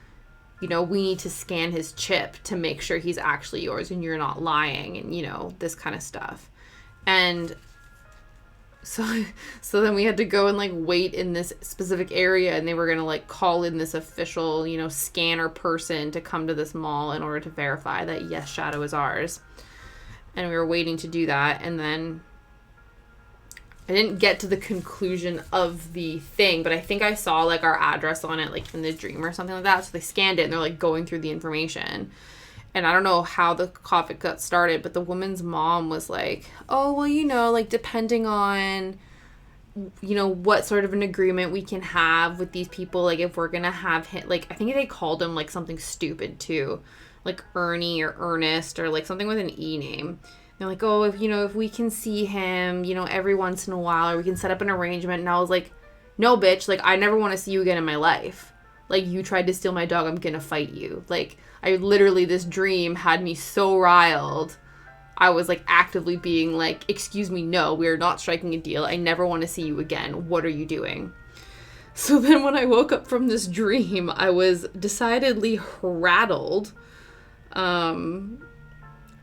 you know, we need to scan his chip to make sure he's actually yours and you're not lying and, you know, this kind of stuff. And so then we had to go and, like, wait in this specific area, and they were going to, like, call in this official, you know, scanner person to come to this mall in order to verify that, yes, Shadow is ours. And we were waiting to do that, and then I didn't get to the conclusion of the thing, but I think I saw, like, our address on it, like, in the dream or something like that. So they scanned it, and they're, like, going through the information. And I don't know how the conflict got started, but the woman's mom was like, oh, well, you know, like, depending on, you know, what sort of an agreement we can have with these people, like, if we're going to have him, like, I think they called him, like, something stupid, too. Like, Ernie or Ernest or, like, something with an E name. They're like, oh, if, you know, if we can see him, you know, every once in a while, or we can set up an arrangement. And I was like, no, bitch, like, I never want to see you again in my life. Like, you tried to steal my dog, I'm gonna fight you. Like, I literally, this dream had me so riled. I was, like, actively being like, excuse me, no, we are not striking a deal. I never want to see you again. What are you doing? So then when I woke up from this dream, I was decidedly rattled.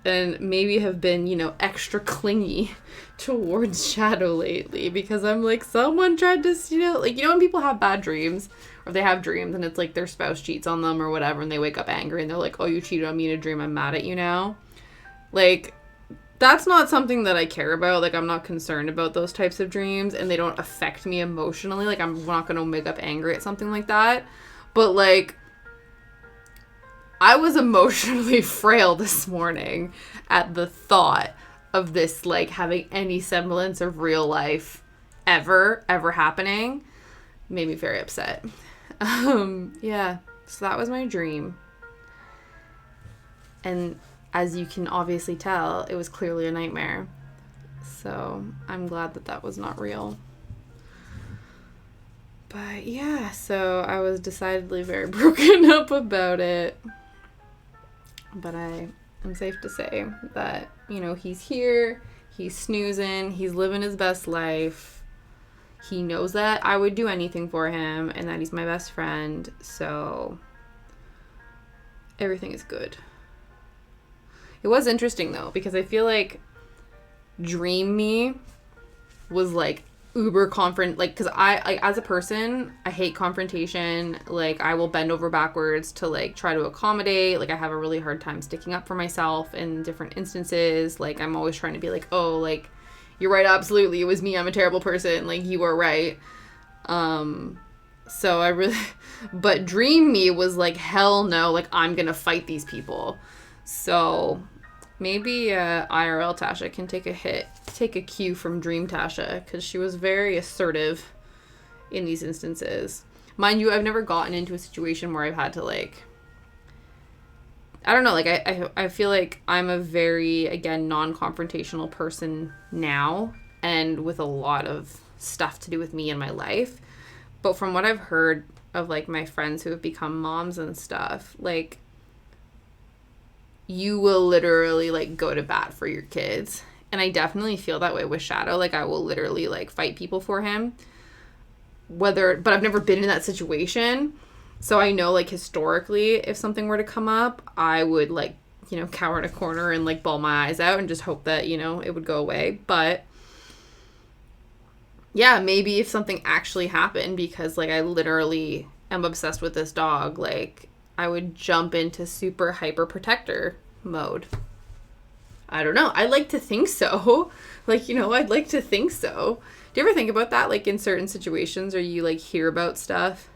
And maybe have been, you know, extra clingy towards Shadow lately, because I'm like, someone tried to, you know, like, you know when people have bad dreams, or they have dreams and it's like their spouse cheats on them or whatever, and they wake up angry and they're like, oh, you cheated on me in a dream, I'm mad at you now. Like, that's not something that I care about. Like, I'm not concerned about those types of dreams, and they don't affect me emotionally. Like, I'm not gonna wake up angry at something like that. But, like, I was emotionally frail this morning at the thought of this, like, having any semblance of real life ever happening. Made me very upset. Yeah, so that was my dream. And as you can obviously tell, it was clearly a nightmare. So I'm glad that that was not real. But yeah, so I was decidedly very broken up about it. But I'm safe to say that, you know, he's here, he's snoozing, he's living his best life. He knows that I would do anything for him and that he's my best friend. So everything is good. It was interesting though, because I feel like Dream Me was like uber like, because I like, as a person, I hate confrontation. Like, I will bend over backwards to like try to accommodate. Like, I have a really hard time sticking up for myself in different instances. Like, I'm always trying to be like, oh, like, you're right, absolutely, it was me, I'm a terrible person, like, you are right. So I really but Dream Me was like, hell no, like, I'm gonna fight these people. So maybe IRL Tasha can take a cue from Dream Tasha, because she was very assertive in these instances. Mind you, I've never gotten into a situation where I've had to, like, I don't know, like, I feel like I'm a very, again, non-confrontational person now, and with a lot of stuff to do with me in my life. But from what I've heard of, like, my friends who have become moms and stuff, like, you will literally, like, go to bat for your kids. And I definitely feel that way with Shadow. Like, I will literally, like, fight people for him. But I've never been in that situation. So I know, like, historically, if something were to come up, I would, like, you know, cower in a corner and, like, bawl my eyes out and just hope that, you know, it would go away. But yeah, maybe if something actually happened, because, like, I literally am obsessed with this dog, like, I would jump into super hyper protector mode. I don't know. I'd like to think so. Like, you know, I'd like to think so. Do you ever think about that? Like, in certain situations, or you, like, hear about stuff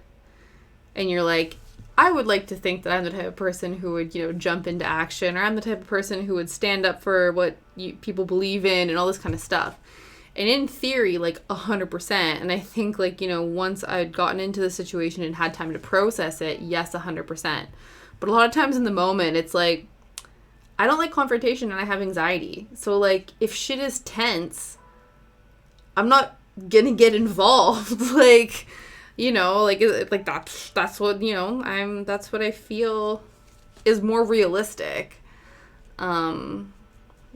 and you're like, I would like to think that I'm the type of person who would, you know, jump into action, or I'm the type of person who would stand up for what people believe in and all this kind of stuff. And in theory, like, 100%. And I think, like, you know, once I'd gotten into the situation and had time to process it, yes, 100%. But a lot of times in the moment, it's like, I don't like confrontation and I have anxiety. So, like, if shit is tense, I'm not gonna get involved. Like, you know, like that's what, you know, that's what I feel is more realistic.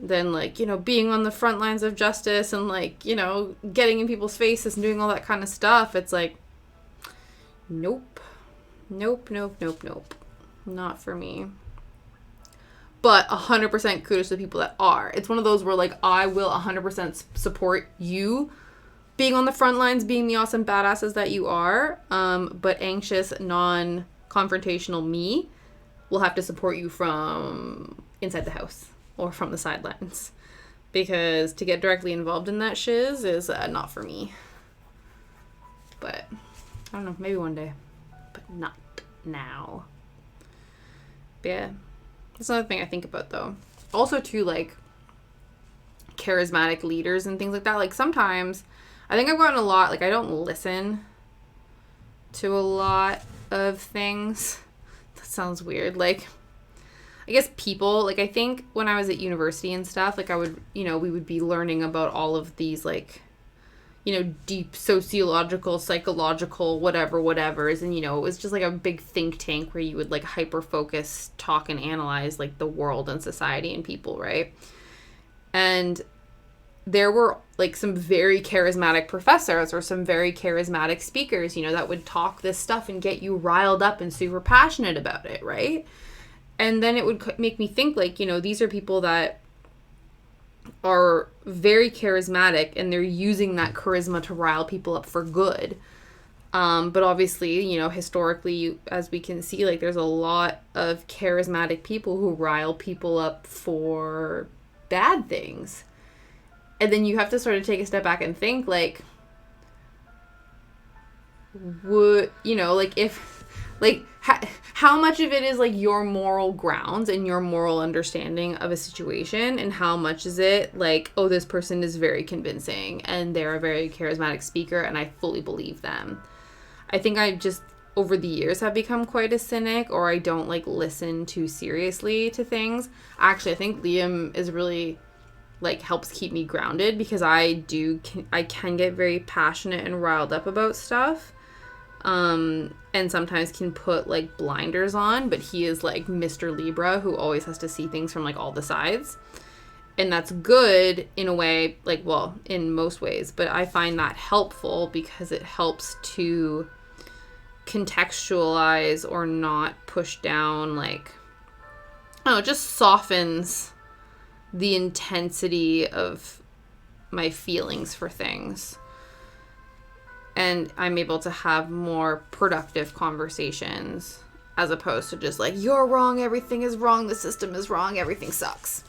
Than, like, you know, being on the front lines of justice and, like, you know, getting in people's faces and doing all that kind of stuff. It's like, nope. Not for me. But 100% kudos to the people that are. It's one of those where, like, I will 100% support you being on the front lines, being the awesome badasses that you are. But anxious, non-confrontational me will have to support you from inside the house or from the sidelines. Because to get directly involved in that shiz is not for me. But, I don't know, maybe one day. But not now. But yeah. That's another thing I think about, though. Also, too, like, charismatic leaders and things like that. Like, sometimes, I think I've gotten a lot, like, I don't listen to a lot of things. That sounds weird. Like, I guess people, like, I think when I was at university and stuff, like, I would, you know, we would be learning about all of these, like, you know, deep sociological, psychological, whatever's, and, you know, it was just like a big think tank where you would, like, hyper focus, talk, and analyze, like, the world and society and people, right? And there were, like, some very charismatic professors or some very charismatic speakers, you know, that would talk this stuff and get you riled up and super passionate about it, right? And then it would make me think, like, you know, these are people that are very charismatic and they're using that charisma to rile people up for good. But obviously, you know, historically, as we can see, like, there's a lot of charismatic people who rile people up for bad things. And then you have to sort of take a step back and think, like, would, you know, like, if, like, how much of it is, like, your moral grounds and your moral understanding of a situation, and how much is it, like, oh, this person is very convincing and they're a very charismatic speaker and I fully believe them. I think I just, over the years, have become quite a cynic, or I don't, like, listen too seriously to things. Actually, I think Liam is really, like, helps keep me grounded, because I can get very passionate and riled up about stuff. And sometimes can put, like, blinders on, but he is, like, Mr. Libra, who always has to see things from, like, all the sides. And that's good in a way, like, well, in most ways, but I find that helpful because it helps to contextualize or not push down, like, I don't know, it just softens the intensity of my feelings for things. And I'm able to have more productive conversations as opposed to just like, you're wrong, everything is wrong, the system is wrong, everything sucks.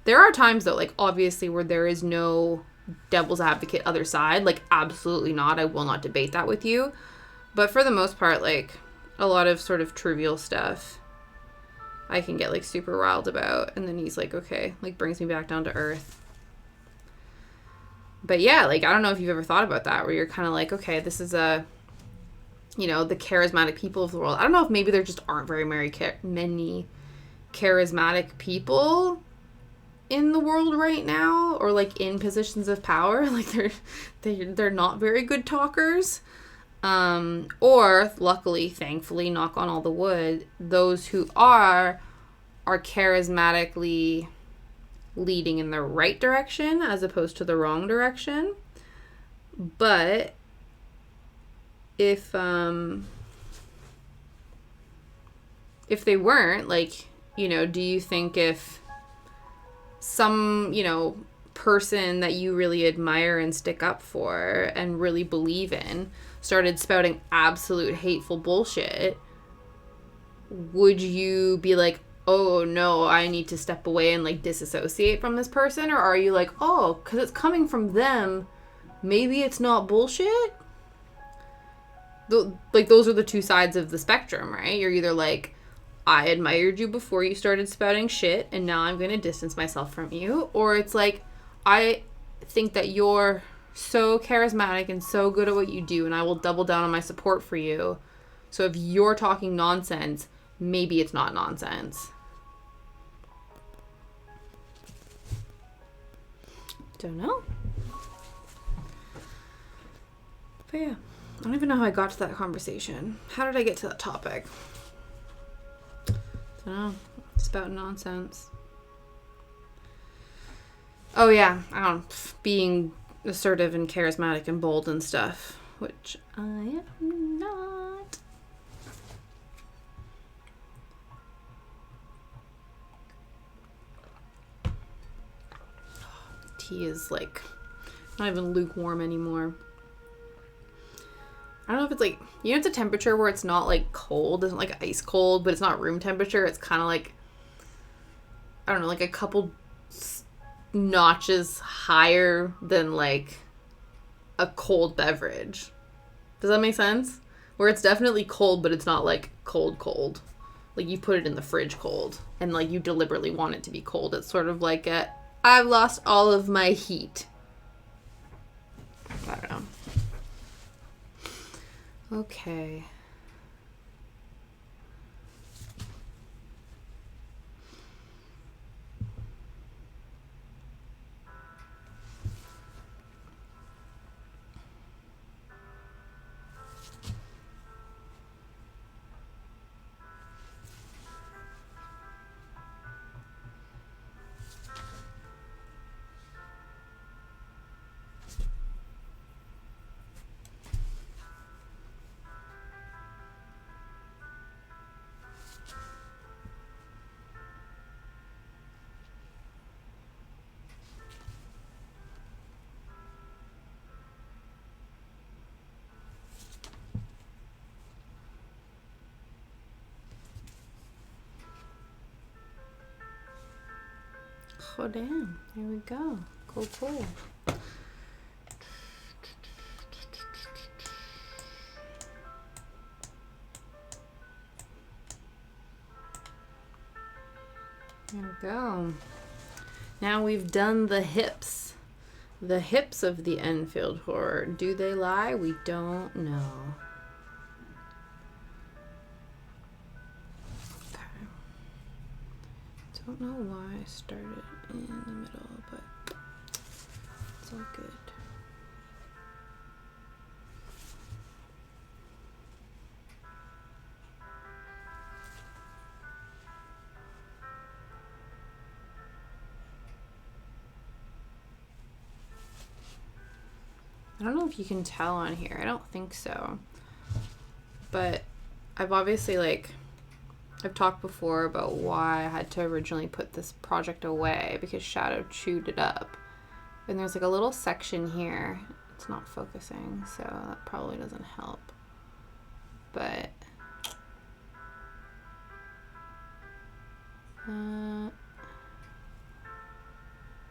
There are times, though, like, obviously, where there is no devil's advocate other side. Like, absolutely not. I will not debate that with you. But for the most part, like, a lot of sort of trivial stuff I can get, like, super riled about. And then he's like, okay, like, brings me back down to earth. But, yeah, like, I don't know if you've ever thought about that, where you're kind of like, okay, this is the charismatic people of the world. I don't know if maybe there just aren't very many charismatic people in the world right now, or like in positions of power. Like they're not very good talkers, or luckily, thankfully, knock on all the wood, those who are charismatically leading in the right direction as opposed to the wrong direction. But if they weren't, like, do you think if some, person that you really admire and stick up for and really believe in started spouting absolute hateful bullshit, would you be like, oh no, I need to step away and like disassociate from this person? Or are you like, oh, because it's coming from them, maybe it's not bullshit? Like, those are the two sides of the spectrum, right? You're either like, I admired you before you started spouting shit, and now I'm going to distance myself from you. Or it's like, I think that you're so charismatic and so good at what you do, and I will double down on my support for you. So if you're talking nonsense, maybe it's not nonsense. Don't know. But yeah, I don't even know how I got to that conversation. How did I get to that topic? I don't know. It's about nonsense. Oh, yeah. I don't know. Being assertive and charismatic and bold and stuff. Which I am not. Tea is, like, not even lukewarm anymore. I don't know if it's like, it's a temperature where it's not like cold, it's not like ice cold, but it's not room temperature. It's kind of like, I don't know, like a couple notches higher than like a cold beverage. Does that make sense? Where it's definitely cold, but it's not like cold. Like you put it in the fridge cold and like you deliberately want it to be cold. It's sort of like I've lost all of my heat. I don't know. Okay. Oh, damn. Here we go. Cool. There we go. Now we've done the hips. The hips of the Enfield Horror. Do they lie? We don't know. Okay. Don't know why I started in the middle, but it's all good. I don't know if you can tell on here. I don't think so. But I've obviously, like, I've talked before about why I had to originally put this project away because Shadow chewed it up. And there's like a little section here. It's not focusing, so that probably doesn't help. But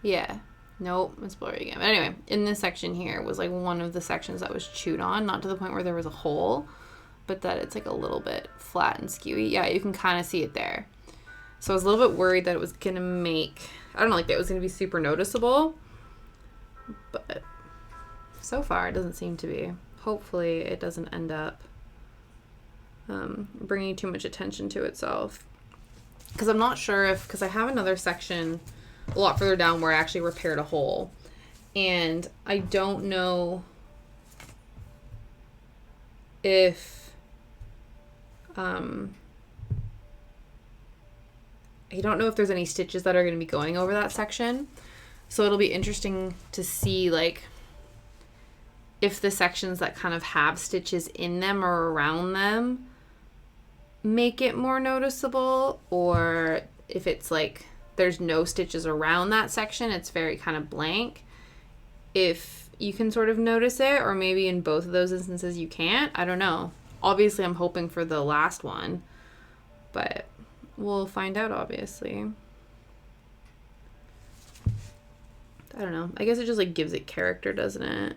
yeah. Nope, it's blurry again. But anyway, in this section here was like one of the sections that was chewed on, not to the point where there was a hole, but that it's like a little bit flat and skewy. Yeah, you can kind of see it there. So I was a little bit worried that it was going to make, I don't know, like that it was going to be super noticeable. But so far it doesn't seem to be. Hopefully it doesn't end up bringing too much attention to itself. Because I'm not sure if, because I have another section a lot further down where I actually repaired a hole. And I don't know if, I don't know if there's any stitches that are going to be going over that section. So it'll be interesting to see, like, if the sections that kind of have stitches in them or around them make it more noticeable, or if it's like there's no stitches around that section, it's very kind of blank. If you can sort of notice it, or maybe in both of those instances you can't, I don't know. Obviously, I'm hoping for the last one, but we'll find out, obviously. I don't know. I guess it just, like, gives it character, doesn't it?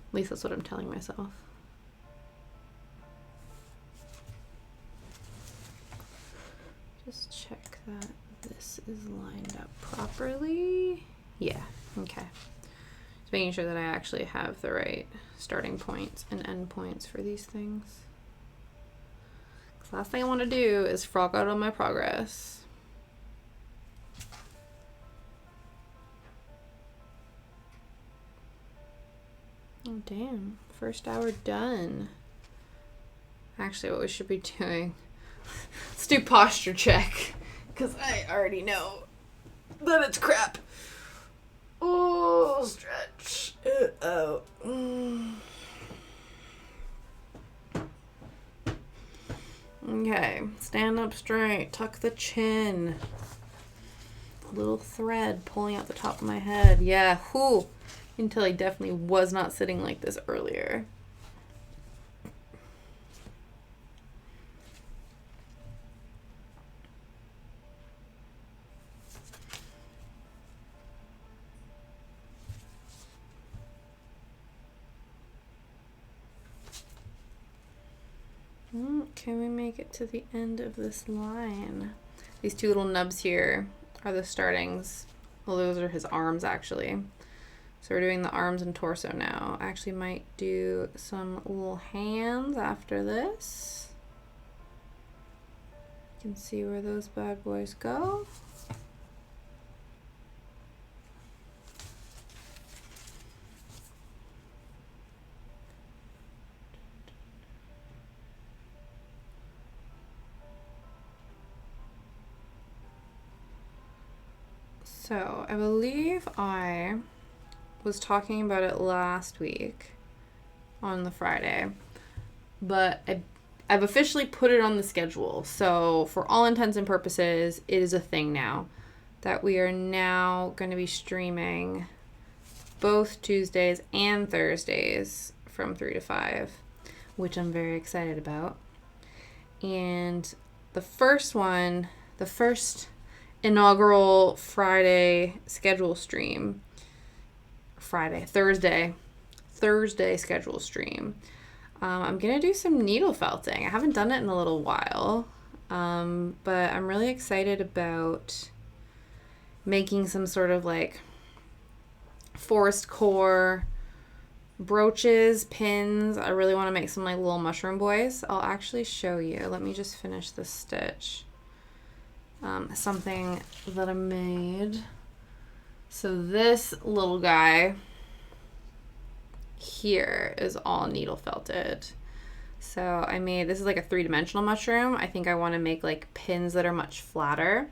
At least that's what I'm telling myself. Just check that this is lined up properly. Yeah, okay. Just making sure that I actually have the right starting points and end points for these things. The last thing I want to do is frog out on my progress. Oh, damn. First hour done. Actually, what we should be doing, let's do posture check, because I already know that it's crap. Oh, stretch it out. Okay, stand up straight, tuck the chin. A little thread pulling out the top of my head. Yeah, whoo. Until I definitely was not sitting like this earlier. Can we make it to the end of this line? These two little nubs here are the startings. Well, those are his arms, actually. So we're doing the arms and torso now. I actually might do some little hands after this. You can see where those bad boys go. So I believe I was talking about it last week on the Friday, but I've officially put it on the schedule. So for all intents and purposes, it is a thing now that we are now going to be streaming both Tuesdays and Thursdays from 3 to 5, which I'm very excited about. And the first one, the first inaugural Friday schedule stream, Thursday schedule stream. I'm going to do some needle felting. I haven't done it in a little while, but I'm really excited about making some sort of like forest core brooches, pins. I really want to make some like little mushroom boys. I'll actually show you. Let me just finish this stitch. Something that I made. So this little guy here is all needle felted. So I made, this is like a 3-dimensional mushroom. I think I want to make like pins that are much flatter.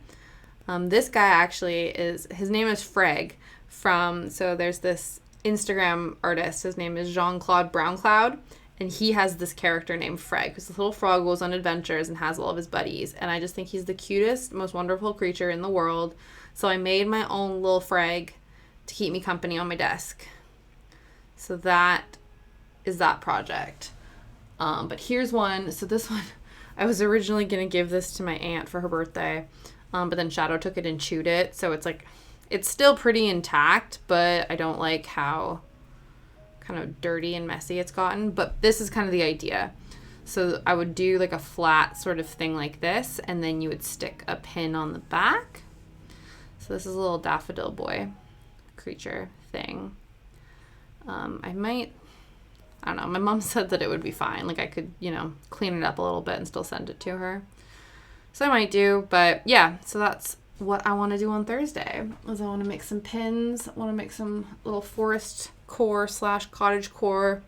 This guy actually his name is Freg so there's this Instagram artist. His name is Jean-Claude Browncloud, and he has this character named Freg, who's this little frog, goes on adventures and has all of his buddies. And I just think he's the cutest, most wonderful creature in the world. So I made my own little Freg to keep me company on my desk. So that is that project. But here's one. So this one, I was originally going to give this to my aunt for her birthday, but then Shadow took it and chewed it. So it's like, it's still pretty intact, but I don't like how kind of dirty and messy it's gotten. But this is kind of the idea. So I would do like a flat sort of thing like this, and then you would stick a pin on the back. So this is a little daffodil boy creature thing. I don't know. My mom said that it would be fine. Like I could, clean it up a little bit and still send it to her. So I might do, but yeah, so that's what I want to do on Thursday. Is I want to make some pins. I want to make some little forest core / cottage core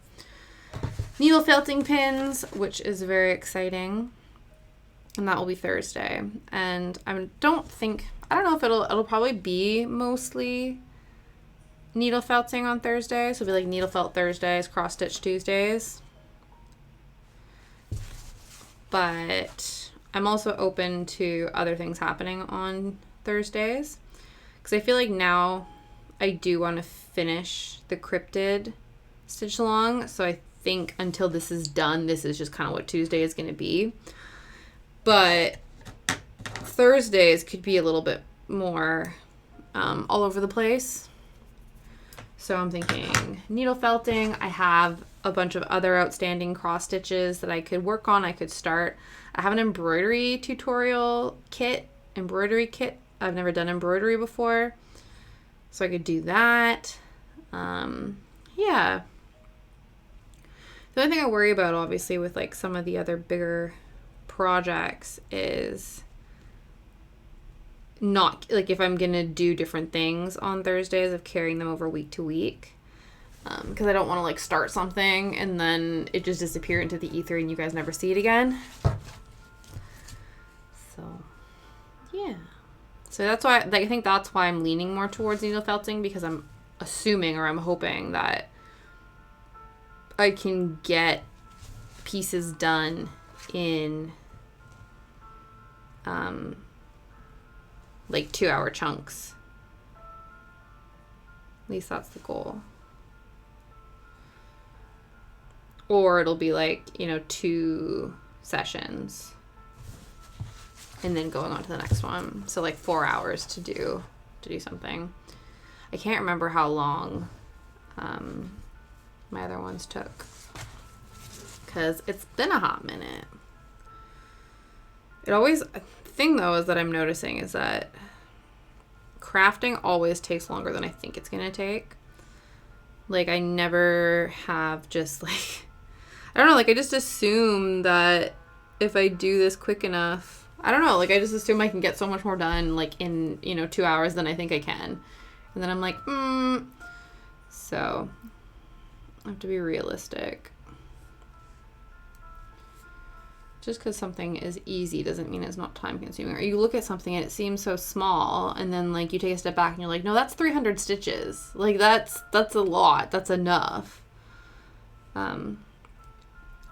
needle felting pins, which is very exciting. And that will be Thursday. And I don't know if it'll probably be mostly needle felting on Thursday. So it'll be like needle felt Thursdays, cross stitch Tuesdays. But I'm also open to other things happening on Thursdays. Because I feel like now I do want to finish the Cryptid stitch along. So I think until this is done, this is just kind of what Tuesday is going to be. But Thursdays could be a little bit more all over the place. So I'm thinking needle felting. I have a bunch of other outstanding cross stitches that I could work on. I could start. I have an embroidery kit. I've never done embroidery before. So I could do that. Yeah. The only thing I worry about, obviously, with like some of the other bigger projects is not like if I'm gonna do different things on Thursdays of carrying them over week to week, because I don't want to like start something and then it just disappear into the ether and you guys never see it again. So yeah, so that's why I think that's why I'm leaning more towards needle felting, because I'm assuming or I'm hoping that I can get pieces done in like 2-hour chunks. At least that's the goal. Or it'll be like, 2 sessions and then going on to the next one. So like 4 hours to do something. I can't remember how long my other ones took, because it's been a hot minute. The thing though is that I'm noticing is that crafting always takes longer than I think it's gonna take. Like I never have just like, I don't know, like I just assume that if I do this quick enough, I don't know, like I just assume I can get so much more done like in 2 hours than I think I can, and then I'm like so I have to be realistic. Just because something is easy doesn't mean it's not time consuming. Or you look at something and it seems so small, and then like you take a step back and you're like, no, that's 300 stitches. Like that's a lot. That's enough.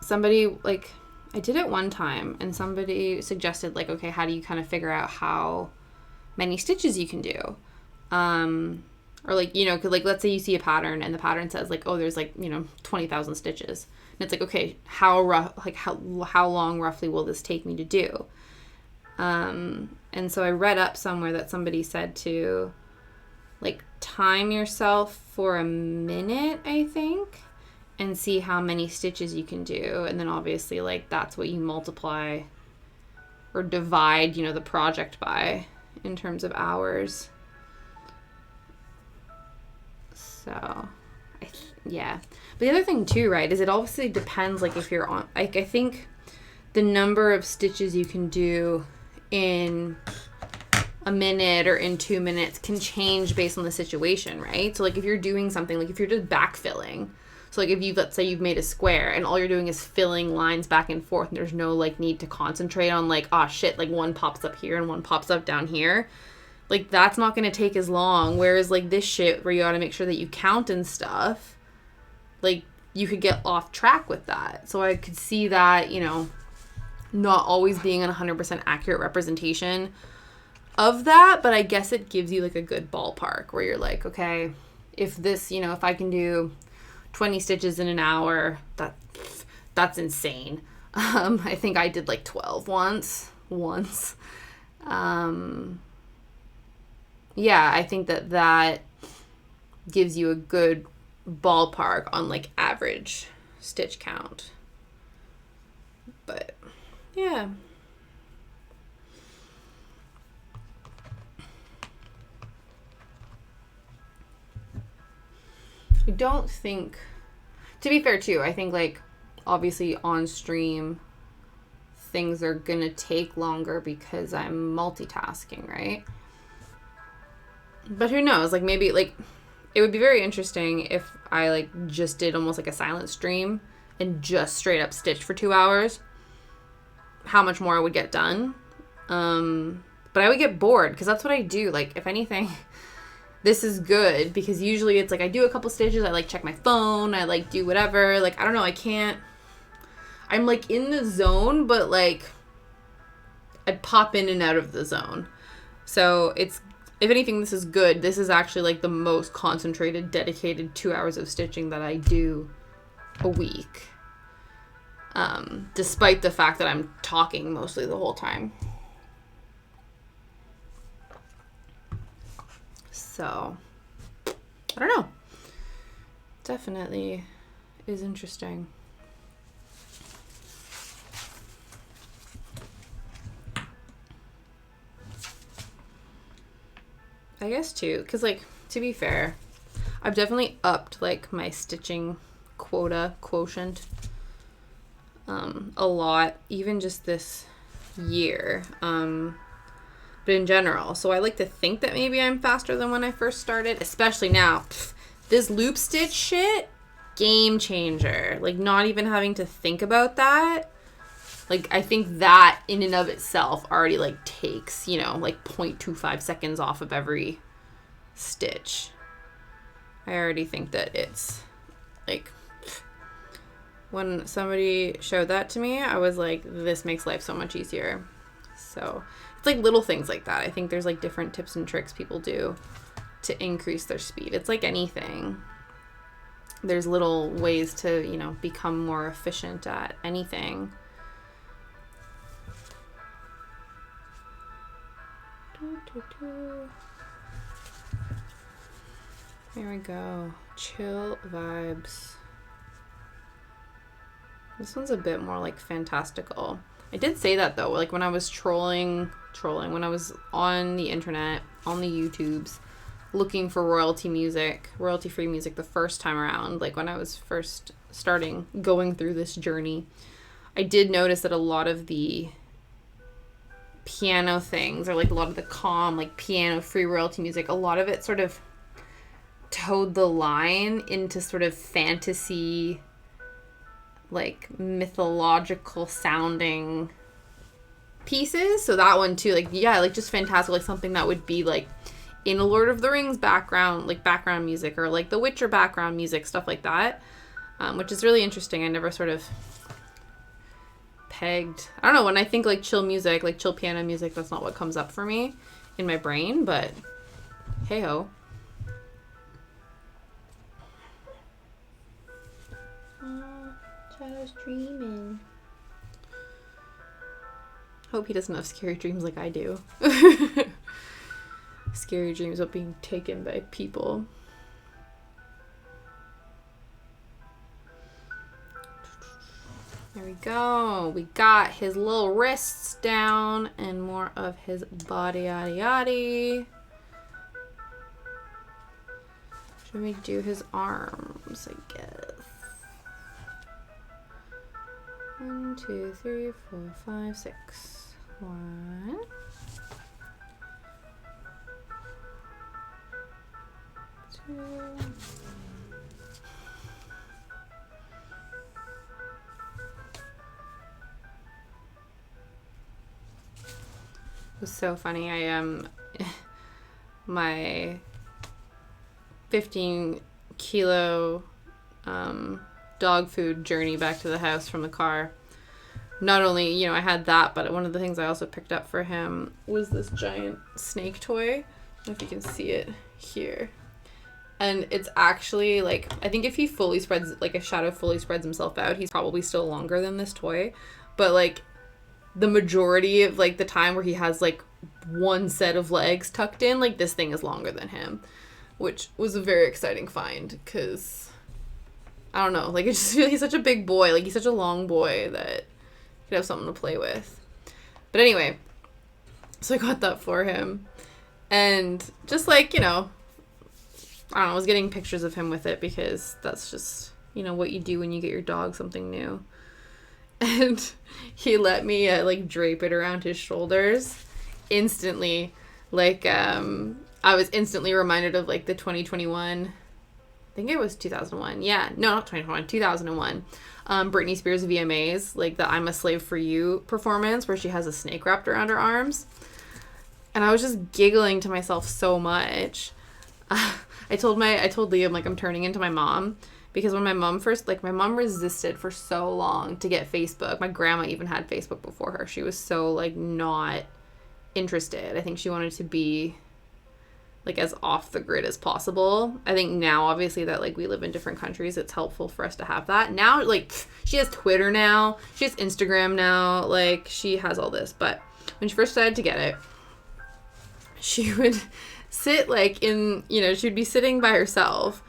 Somebody, like, I did it one time and somebody suggested like, okay, how do you kind of figure out how many stitches you can do? Or like, cause like, let's say you see a pattern and the pattern says like, oh, there's like, 20,000 stitches. And it's like, okay, how long roughly will this take me to do? And so I read up somewhere that somebody said to like time yourself for a minute, I think, and see how many stitches you can do. And then obviously like that's what you multiply or divide, the project by in terms of hours. So yeah. But the other thing too, right, is it obviously depends, like if you're on, like I think the number of stitches you can do in a minute or in 2 minutes can change based on the situation, right? So like if you're doing something, like if you're just backfilling, so like if let's say you've made a square and all you're doing is filling lines back and forth and there's no like need to concentrate on like, oh shit, like one pops up here and one pops up down here, Like, that's not going to take as long. Whereas, like, this shit where you got to make sure that you count and stuff, like, you could get off track with that. So I could see that, you know, not always being an 100% accurate representation of that. But I guess it gives you, like, a good ballpark where you're like, okay, if this, you know, if I can do 20 stitches in an hour, that's insane. I think I did, like, 12 once. Yeah, I think that gives you a good ballpark on, like, average stitch count. But, yeah. I don't think, to be fair, too, I think, like, obviously on stream, things are gonna take longer because I'm multitasking, right? But who knows? Like, maybe, like, it would be very interesting if I, like, just did almost like a silent stream and just straight up stitched for 2 hours. How much more I would get done. But I would get bored because that's what I do. Like, if anything, this is good because usually it's like I do a couple stitches. I, like, check my phone. I, like, do whatever. Like, I don't know. I can't. I'm, like, in the zone, but, like, I'd pop in and out of the zone. So it's, if anything, this is good. This is actually, like, the most concentrated, dedicated 2 hours of stitching that I do a week. Despite the fact that I'm talking mostly the whole time. So, I don't know. Definitely is interesting. I guess too, because, like, to be fair, I've definitely upped, like, my stitching quotient a lot, even just this year, but in general. So I like to think that maybe I'm faster than when I first started, especially now. This loop stitch shit, game changer. Like, not even having to think about that. Like, I think that in and of itself already, like, takes, you know, like 0.25 seconds off of every stitch. I already think that it's, like, when somebody showed that to me, I was like, this makes life so much easier. So, it's, like, little things like that. I think there's, like, different tips and tricks people do to increase their speed. It's like anything. There's little ways to, you know, become more efficient at anything. There we go. Chill vibes. This one's a bit more, like, fantastical. I did say that, though. Like, when I was trolling, when I was on the internet, on the YouTubes, looking for royalty-free music the first time around, like, when I was first going through this journey, I did notice that a lot of the piano things, or, like, a lot of the calm, like, piano free royalty music, a lot of it sort of towed the line into sort of fantasy, like, mythological sounding pieces. So that one too, like, yeah, like, just fantastic, like something that would be like in a Lord of the Rings background, like background music, or like the Witcher background music, stuff like that, which is really interesting. I never sort of pegged, I don't know, when I think like chill music, like chill piano music, that's not what comes up for me in my brain, but hey ho. Shadow's dreaming. Hope he doesn't have scary dreams like I do. Scary dreams of being taken by people. There we go. We got his little wrists down and more of his body yaddy yaddy. Should we do his arms, I guess? 1, 2, 3, 4, 5, 6. 1. 2. It was so funny. my 15 kilo dog food journey back to the house from the car. Not only, you know, I had that, but one of the things I also picked up for him was this giant snake toy. I don't know if you can see it here. And it's actually, like, I think if he fully spreads, like, a shadow fully spreads himself out, he's probably still longer than this toy. But, like, the majority of, like, the time where he has, like, one set of legs tucked in, like, this thing is longer than him. Which was a very exciting find, because, I don't know, like, I just feel he's such a big boy. Like, he's such a long boy that he'd have something to play with. But anyway, so I got that for him. And just, like, you know, I don't know, I was getting pictures of him with it because that's just, you know, what you do when you get your dog something new. And he let me, like, drape it around his shoulders instantly. Like, I was instantly reminded of, like, the 2021, I think it was 2001. Yeah, no, not 2021, 2001. Britney Spears VMAs, like the I'm a Slave for You performance where she has a snake wrapped around her arms. And I was just giggling to myself so much. I told Liam, like, I'm turning into my mom, because when my mom resisted for so long to get Facebook. My grandma even had Facebook before her. She was so, like, not interested. I think she wanted to be, like, as off the grid as possible. I think now, obviously, that, like, we live in different countries, it's helpful for us to have that. Now, like, she has Twitter now. She has Instagram now. Like, she has all this. But when she first decided to get it, she would sit, like, in, you know, she'd be sitting by herself,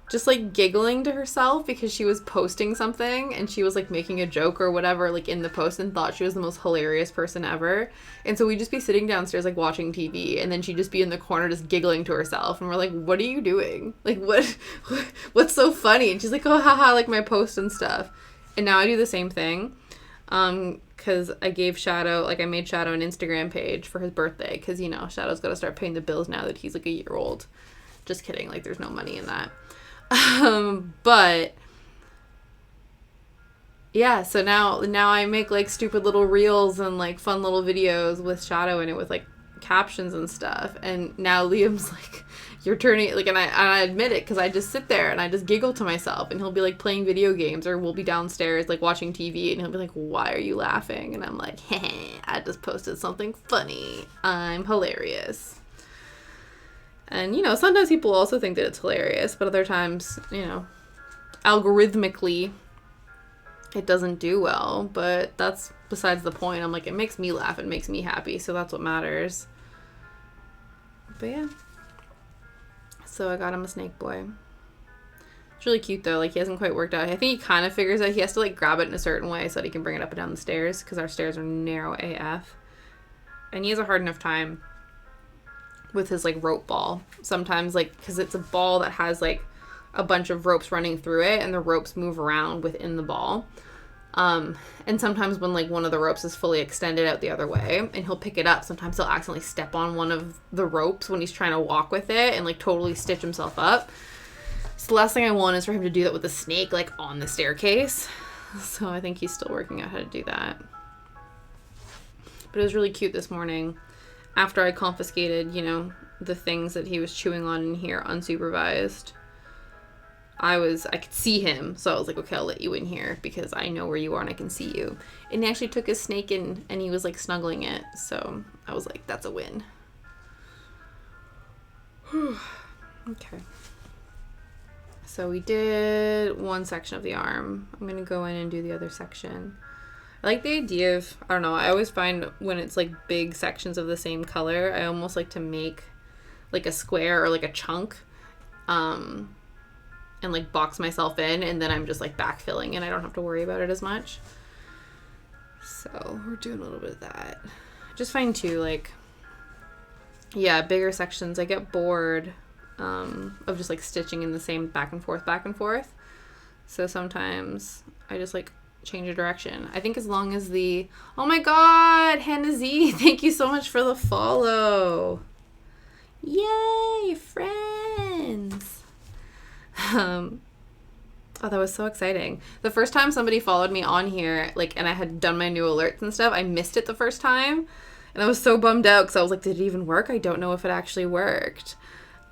just, like, giggling to herself because she was posting something and she was, like, making a joke or whatever, like, in the post, and thought she was the most hilarious person ever. And so we'd just be sitting downstairs, like, watching TV, and then she'd just be in the corner just giggling to herself, and we're like, what are you doing? Like, what's so funny? And she's like, oh, haha, like, my post and stuff. And now I do the same thing. Because I gave Shadow, like, I made Shadow an Instagram page for his birthday, because, you know, Shadow's got to start paying the bills now that he's, like, a year old. Just kidding, like, there's no money in that. But, yeah, so now I make, like, stupid little reels and, like, fun little videos with Shadow in it with, like, captions and stuff. And now Liam's like, you're turning, like, and I admit it, because I just sit there and I just giggle to myself, and he'll be, like, playing video games, or we'll be downstairs, like, watching TV, and he'll be like, why are you laughing? And I'm like, hey, I just posted something funny. I'm hilarious. And, you know, sometimes people also think that it's hilarious, but other times, you know, algorithmically, it doesn't do well, but that's besides the point. I'm like, it makes me laugh, it makes me happy, so that's what matters. But yeah. So I got him a snake boy. It's really cute, though. Like, he hasn't quite worked out. I think he kind of figures out he has to, like, grab it in a certain way so that he can bring it up and down the stairs, because our stairs are narrow AF. And he has a hard enough time with his, like, rope ball. Sometimes, like, because it's a ball that has, like, a bunch of ropes running through it, and the ropes move around within the ball. And sometimes when, like, one of the ropes is fully extended out the other way, and he'll pick it up, sometimes he'll accidentally step on one of the ropes when he's trying to walk with it and, like, totally stitch himself up. So the last thing I want is for him to do that with a snake, like, on the staircase. So I think he's still working out how to do that. But it was really cute this morning. After I confiscated, you know, the things that he was chewing on in here unsupervised, I could see him, so I was like, okay, I'll let you in here because I know where you are and I can see you. And he actually took his snake in and he was, like, snuggling it, so I was like, that's a win. Okay. So we did one section of the arm. I'm gonna go in and do the other section. I like the idea of, I don't know, I always find when it's, like, big sections of the same color, I almost like to make, like, a square or, like, a chunk, and, like, box myself in, and then I'm just, like, backfilling, and I don't have to worry about it as much. So we're doing a little bit of that. I just find, too, like, yeah, bigger sections, I get bored of just, like, stitching in the same back and forth. So sometimes I just, like, change of direction. I think as long as oh my god, Hannah Z, thank you so much for the follow. Yay, friends. Oh, that was so exciting. The first time somebody followed me on here, like, and I had done my new alerts and stuff, I missed it the first time. And I was so bummed out because I was like, did it even work? I don't know if it actually worked.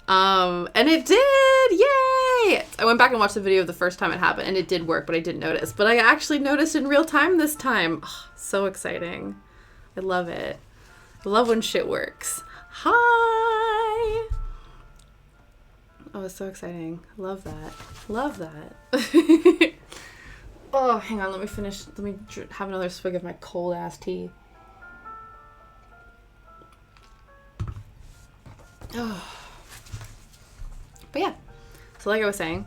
And it did! Yay! I went back and watched the video of the first time it happened, and it did work, but I didn't notice. But I actually noticed in real time this time. Oh, so exciting. I love it. I love when shit works. Hi! Oh, it's so exciting. Love that. Love that. Oh, hang on. Let me finish. Let me have another swig of my cold-ass tea. Oh. But yeah. So like I was saying,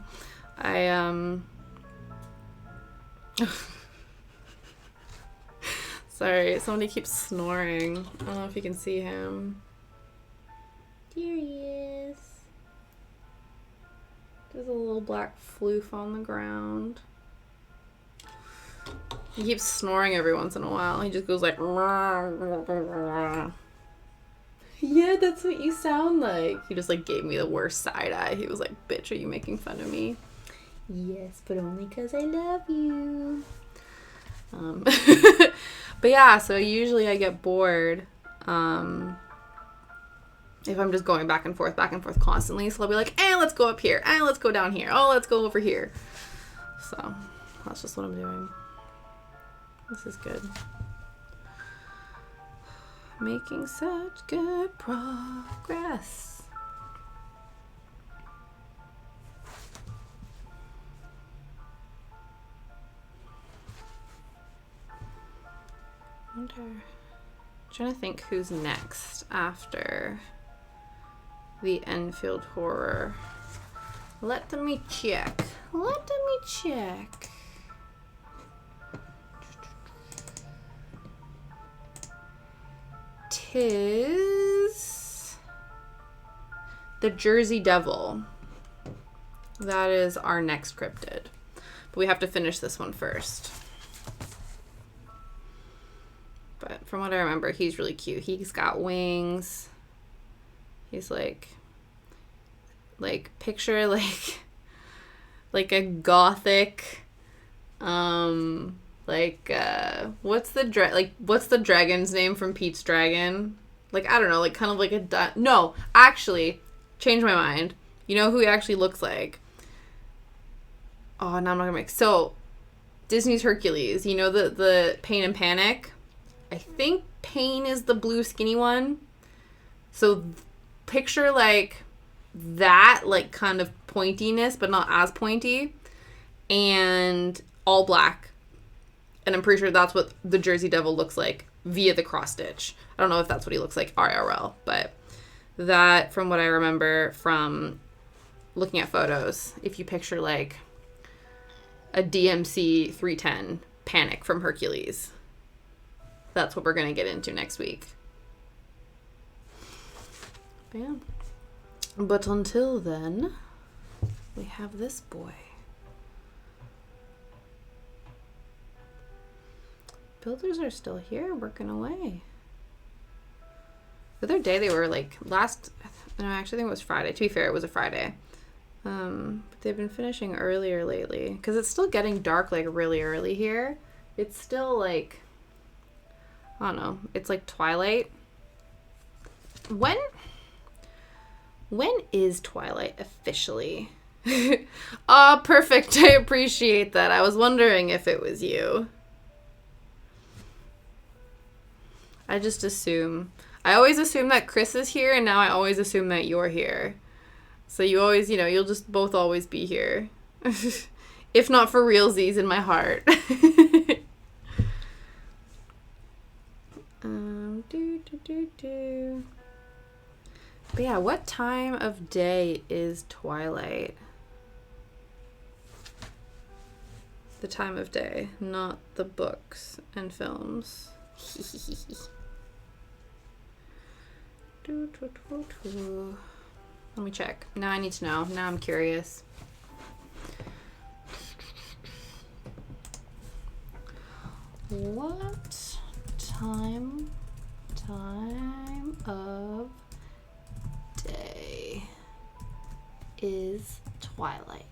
Sorry, somebody keeps snoring. I don't know if you can see him. Here he is. There's a little black floof on the ground. He keeps snoring every once in a while. He just goes like, yeah, that's what you sound like. He just like gave me the worst side eye. He was like, bitch, are you making fun of me? Yes, but only because I love you. But yeah, so usually I get bored if I'm just going back and forth constantly. So I'll be like, let's go up here. Let's go down here. Oh, let's go over here. So that's just what I'm doing. This is good. Making such good progress. I'm trying to think who's next after the Enfield Horror. Let me check. Tis the Jersey Devil. That is our next cryptid. But we have to finish this one first. But from what I remember, he's really cute. He's got wings. He's like picture like a gothic, what's the dragon's name from Pete's Dragon? Like, I don't know, like kind of like no, actually, change my mind. You know who he actually looks like? Oh, now I'm not gonna make, so Disney's Hercules, you know the Pain and Panic? I think Pain is the blue skinny one. So picture like that, like kind of pointiness, but not as pointy, and all black. And I'm pretty sure that's what the Jersey Devil looks like via the cross stitch. I don't know if that's what he looks like IRL, but that, from what I remember from looking at photos, if you picture like a DMC 310 Panic from Hercules, that's what we're going to get into next week. But yeah. But until then, we have this boy. Builders are still here, working away. The other day they were like, no, I actually think it was Friday. To be fair, it was a Friday. But they've been finishing earlier lately. Because it's still getting dark like really early here. It's still like, I don't know, it's like Twilight. When is Twilight officially? Ah, perfect. I appreciate that. I was wondering if it was you. I just assume. I always assume that Chris is here, and now I always assume that you're here. So you always, you'll just both always be here. If not for realsies in my heart. But yeah, what time of day is Twilight? The time of day, not the books and films. Let me check. Now I need to know. Now I'm curious. What time of day is Twilight?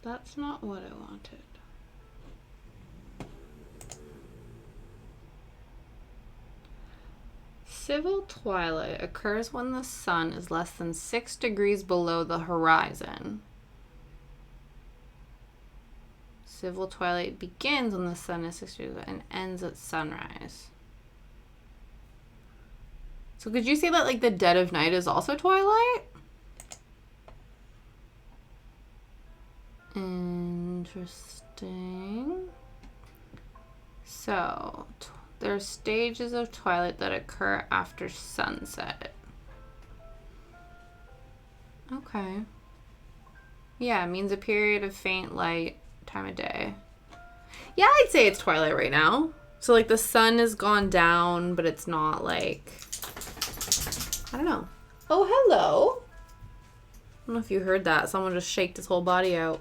That's not what I wanted. Civil twilight occurs when the sun is less than 6 degrees below the horizon. Civil twilight begins when the sun is 6 degrees and ends at sunrise. So could you say that like the dead of night is also twilight? Interesting. So, there are stages of twilight that occur after sunset. Okay. Yeah, it means a period of faint light time of day. Yeah, I'd say it's twilight right now. So, like, the sun has gone down, but it's not, like... I don't know. Oh, hello. I don't know if you heard that. Someone just shaked his whole body out.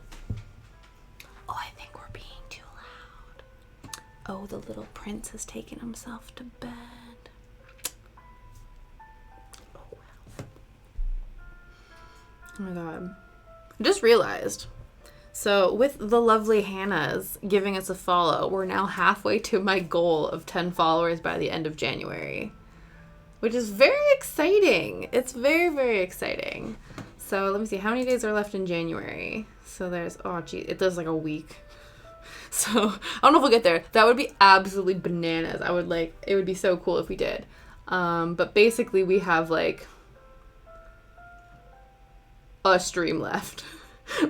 Oh, I think we're being too loud. Oh, the little prince has taken himself to bed. Oh, wow. Oh my god. I just realized. So with the lovely Hannah's giving us a follow, we're now halfway to my goal of 10 followers by the end of January. Which is very exciting. It's very, very exciting. So let me see. How many days are left in January? So there's, oh gee, it does like a week. So I don't know if we'll get there. That would be absolutely bananas. I would like, it would be so cool if we did. But basically we have like a stream left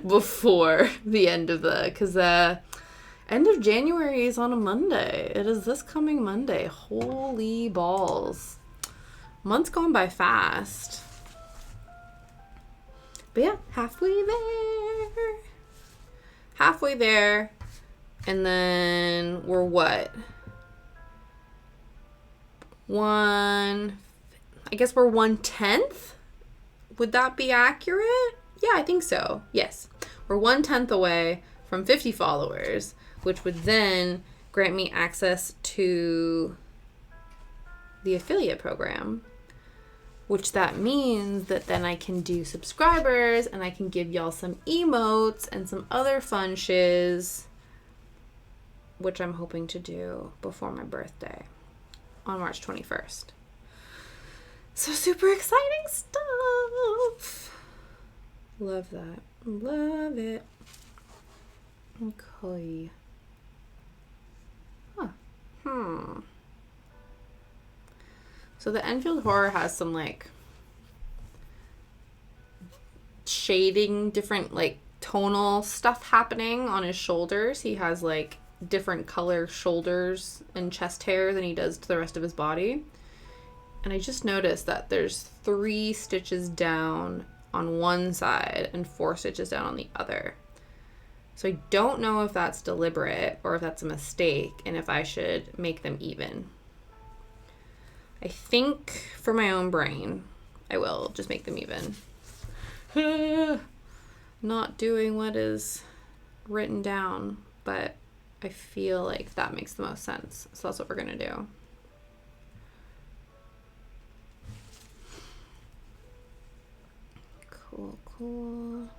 before the end of the, because end of January is on a Monday. It is this coming Monday. Holy balls. Month's gone by fast. But yeah, halfway there. Halfway there. And then we're what? I guess we're 1/10? Would that be accurate? Yeah, I think so. Yes. We're 1/10 away from 50 followers, which would then grant me access to the affiliate program. Which that means that then I can do subscribers and I can give y'all some emotes and some other fun shiz, which I'm hoping to do before my birthday on March 21st. So super exciting stuff. Love that. Love it. Okay. Huh. So the Enfield Horror has some, like, shading, different, like, tonal stuff happening on his shoulders. He has, like, different color shoulders and chest hair than he does to the rest of his body. And I just noticed that there's 3 stitches down on one side and 4 stitches down on the other. So I don't know if that's deliberate or if that's a mistake and if I should make them even. I think for my own brain, I will just make them even. Not doing what is written down, but I feel like that makes the most sense. So that's what we're going to do. Cool.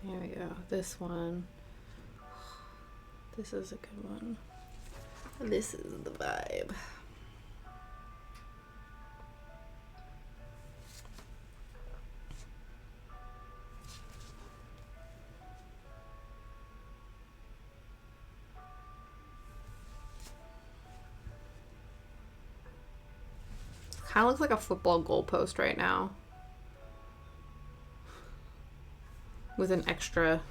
There we go. This one. This is a good one. This is the vibe. Kind of looks like a football goalpost right now. With an extra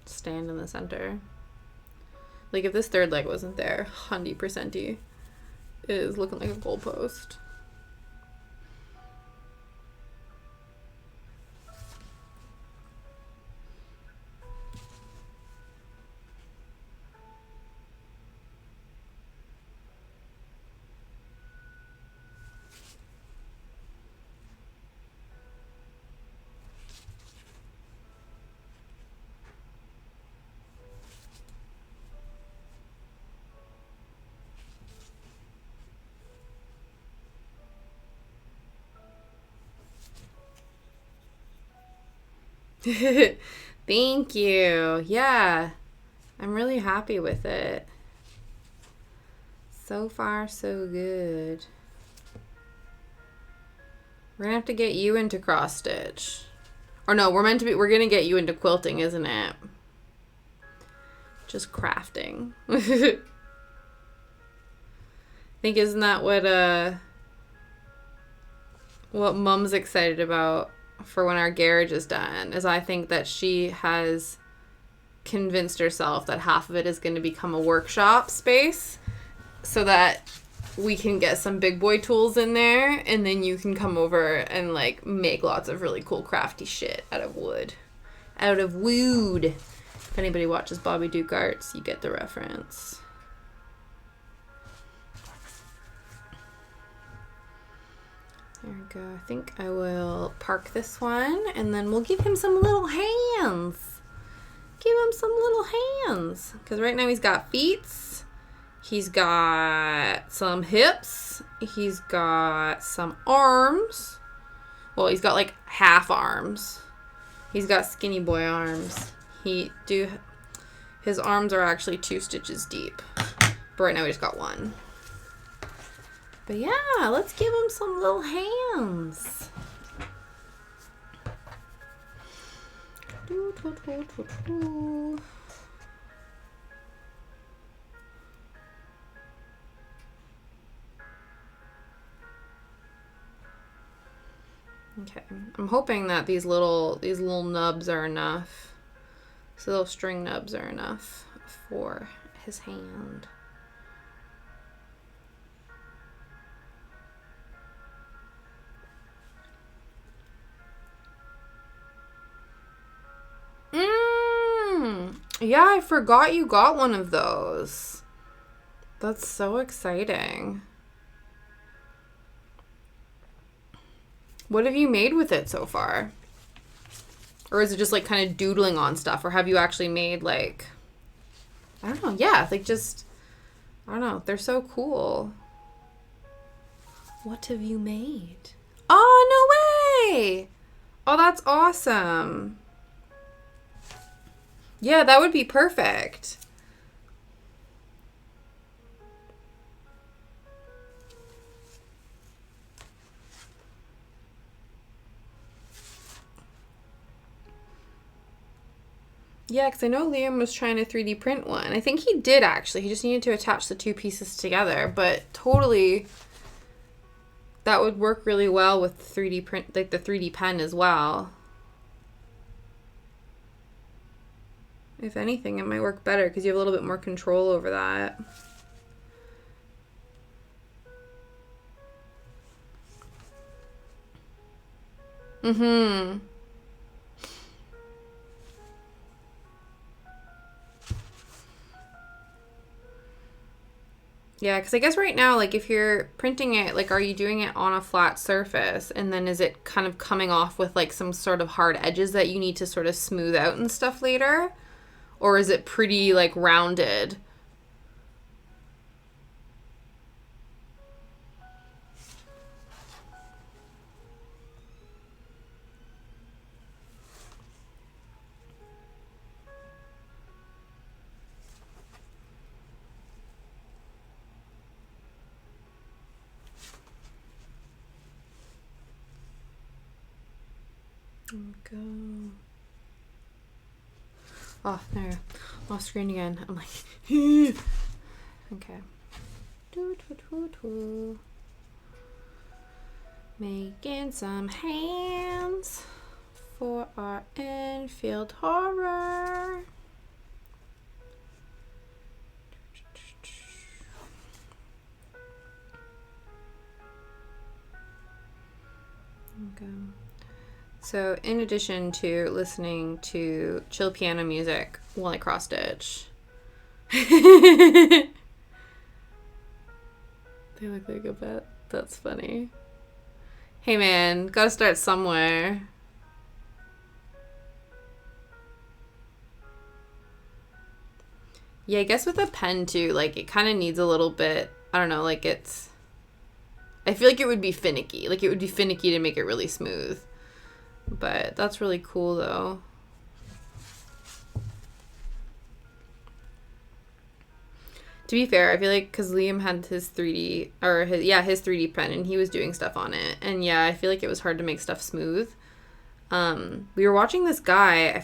stand in the center. Like, if this third leg wasn't there, 100% is looking like a goalpost. Thank you. Yeah, I'm really happy with it. So far, so good. We're gonna have to get you into cross stitch. Or no, we're gonna get you into quilting, isn't it? Just crafting. I think isn't that what Mom's excited about for when our garage is done, is I think that she has convinced herself that half of it is going to become a workshop space so that we can get some big boy tools in there, and then you can come over and like make lots of really cool crafty shit out of wood. If anybody watches Bobby Duke Arts, you get the reference. There we go. I think I will park this one, and then we'll give him some little hands. Give him some little hands. Because right now he's got feet. He's got some hips. He's got some arms. Well, he's got like half arms. He's got skinny boy arms. His arms are actually 2 stitches deep. But right now we just got 1. But yeah, let's give him some little hands. Okay, I'm hoping that these little nubs are enough. These little string nubs are enough for his hand. Yeah, I forgot you got one of those. That's so exciting. What have you made with it so far? Or is it just like kind of doodling on stuff? Or have you actually made like, I don't know. Yeah, like just, I don't know. They're so cool. What have you made? Oh, no way. Oh, that's awesome. Yeah, that would be perfect. Yeah, because I know Liam was trying to 3D print one. I think he did, actually. He just needed to attach the 2 pieces together. But totally, that would work really well with 3D print, like the 3D pen as well. If anything, it might work better because you have a little bit more control over that. Mm-hmm. Yeah, because I guess right now, like, if you're printing it, like, are you doing it on a flat surface? And then is it kind of coming off with, like, some sort of hard edges that you need to sort of smooth out and stuff later? Or is it pretty, like, rounded? There we go. Oh, there. Off screen again. I'm like, okay. Making some hands for our Enfield Horror. Okay. So in addition to listening to chill piano music while I cross stitch, they look like a pet. That's funny. Hey man, gotta start somewhere. Yeah, I guess with a pen too, like it kind of needs a little bit, I don't know, like I feel like it would be finicky. Like it would be finicky to make it really smooth. But that's really cool though. To be fair, I feel like because Liam had his 3D, or his 3D pen, and he was doing stuff on it. And yeah, I feel like it was hard to make stuff smooth. We were watching this guy, I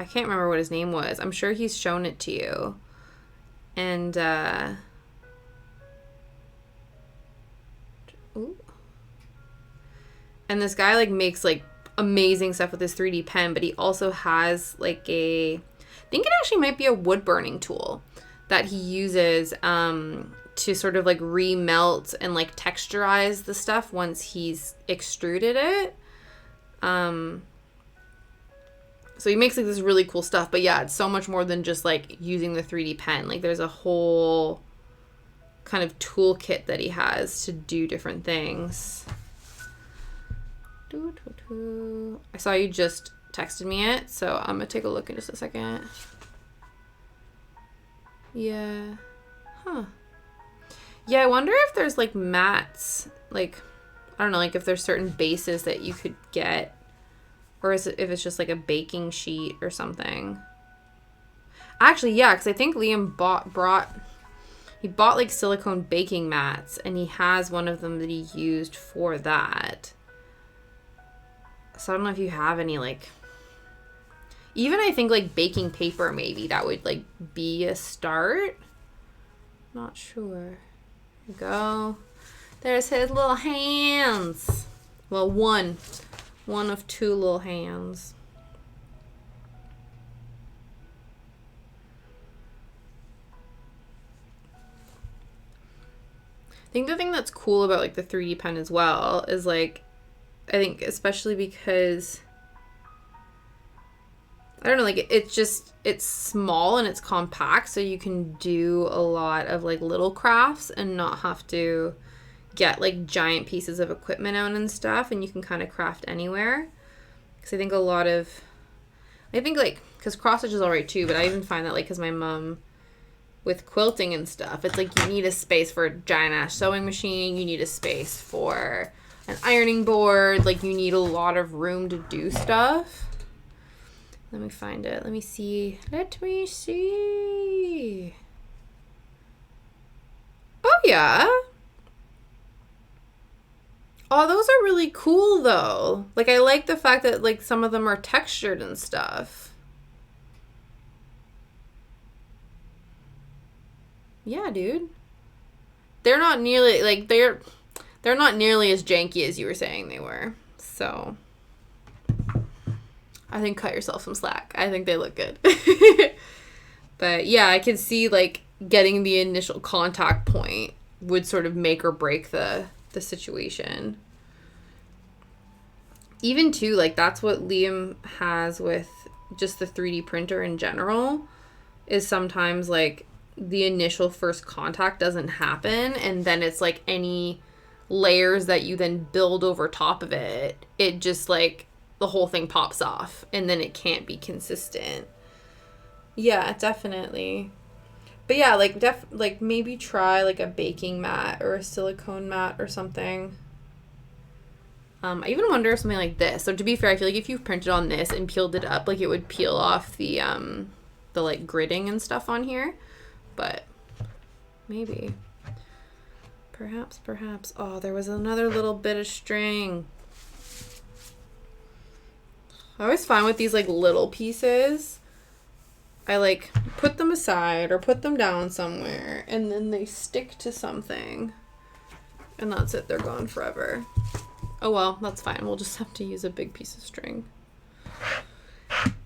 can't remember what his name was. I'm sure he's shown it to you. And, ooh. And this guy, like, makes, like, amazing stuff with his 3D pen, but he also has, like, I think it actually might be a wood burning tool that he uses, to sort of, like, remelt and, like, texturize the stuff once he's extruded it. So he makes like this really cool stuff, but yeah, it's so much more than just like using the 3D pen. Like there's a whole kind of toolkit that he has to do different things. I saw you just texted me it, so I'm gonna take a look in just a second. Yeah. Huh. Yeah, I wonder if there's like mats, like, I don't know, like if there's certain bases that you could get. Or if it's just like a baking sheet or something. Actually, yeah, because I think Liam bought like silicone baking mats, and he has one of them that he used for that. So I don't know if you have any like, even I think like baking paper, maybe that would like be a start. Not sure. There we go. There's his little hands. Well, one of two little hands. I think the thing that's cool about like the 3D pen as well is like, I think especially because, I don't know, like it's small and it's compact, so you can do a lot of like little crafts and not have to get like giant pieces of equipment out and stuff, and you can kind of craft anywhere. Because I think like, because cross stitch is alright too, but I even find that like, because my mom with quilting and stuff, it's like you need a space for a giant ass sewing machine, you need a space for an ironing board, like you need a lot of room to do stuff. Let me find it. Let me see. Oh yeah. Oh, those are really cool, though. Like, I like the fact that, like, some of them are textured and stuff. Yeah, dude. They're not nearly, like, they're not nearly as janky as you were saying they were. So, I think cut yourself some slack. I think they look good. But, yeah, I can see, like, getting the initial contact point would sort of make or break the situation. Even too, like that's what Liam has with just the 3D printer in general, is sometimes like the initial first contact doesn't happen, and then it's like any layers that you then build over top of it, it just like the whole thing pops off and then it can't be consistent. Yeah, definitely. But yeah, like like maybe try like a baking mat or a silicone mat or something. I even wonder if something like this. So to be fair, I feel like if you printed on this and peeled it up, like it would peel off the like gridding and stuff on here. But maybe. Perhaps. Oh, there was another little bit of string. I always find with these like little pieces, I like put them aside or put them down somewhere and then they stick to something. And that's it. They're gone forever. Oh well, that's fine. We'll just have to use a big piece of string.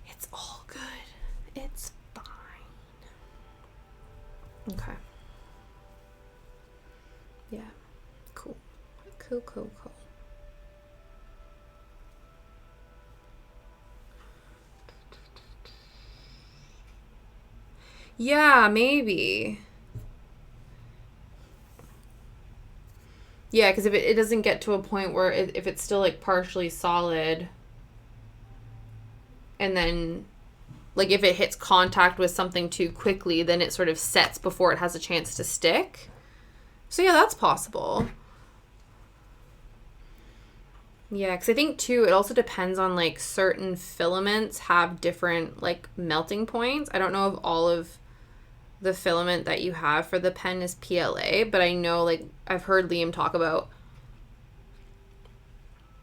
It's all good. It's fine. Okay. Yeah. Cool. Yeah, maybe. Yeah, because if it doesn't get to a point where if it's still like partially solid, and then like if it hits contact with something too quickly, then it sort of sets before it has a chance to stick. So yeah, that's possible. Yeah, because I think too, it also depends on like certain filaments have different like melting points. I don't know if all of the filament that you have for the pen is PLA, but I know like I've heard Liam talk about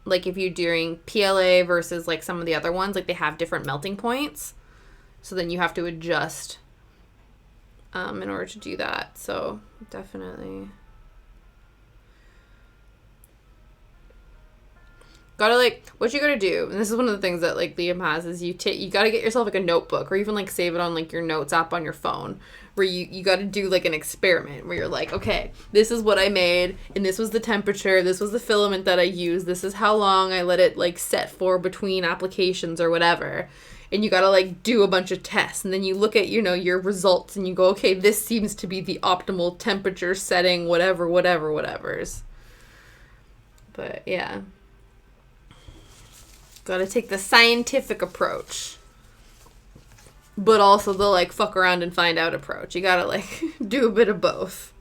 like if you're doing PLA versus like some of the other ones, like they have different melting points. So then you have to adjust in order to do that. So definitely. Gotta like what you gotta do, and this is one of the things that like Liam has is you gotta get yourself like a notebook or even like save it on like your notes app on your phone where you gotta do like an experiment where you're like, okay, this is what I made and this was the temperature, this was the filament that I used, this is how long I let it like set for between applications or whatever. And you gotta like do a bunch of tests and then you look at, you know, your results and you go, okay, this seems to be the optimal temperature setting, whatever's. But yeah. Gotta take the scientific approach. But also the, like, fuck around and find out approach. You gotta, like, do a bit of both.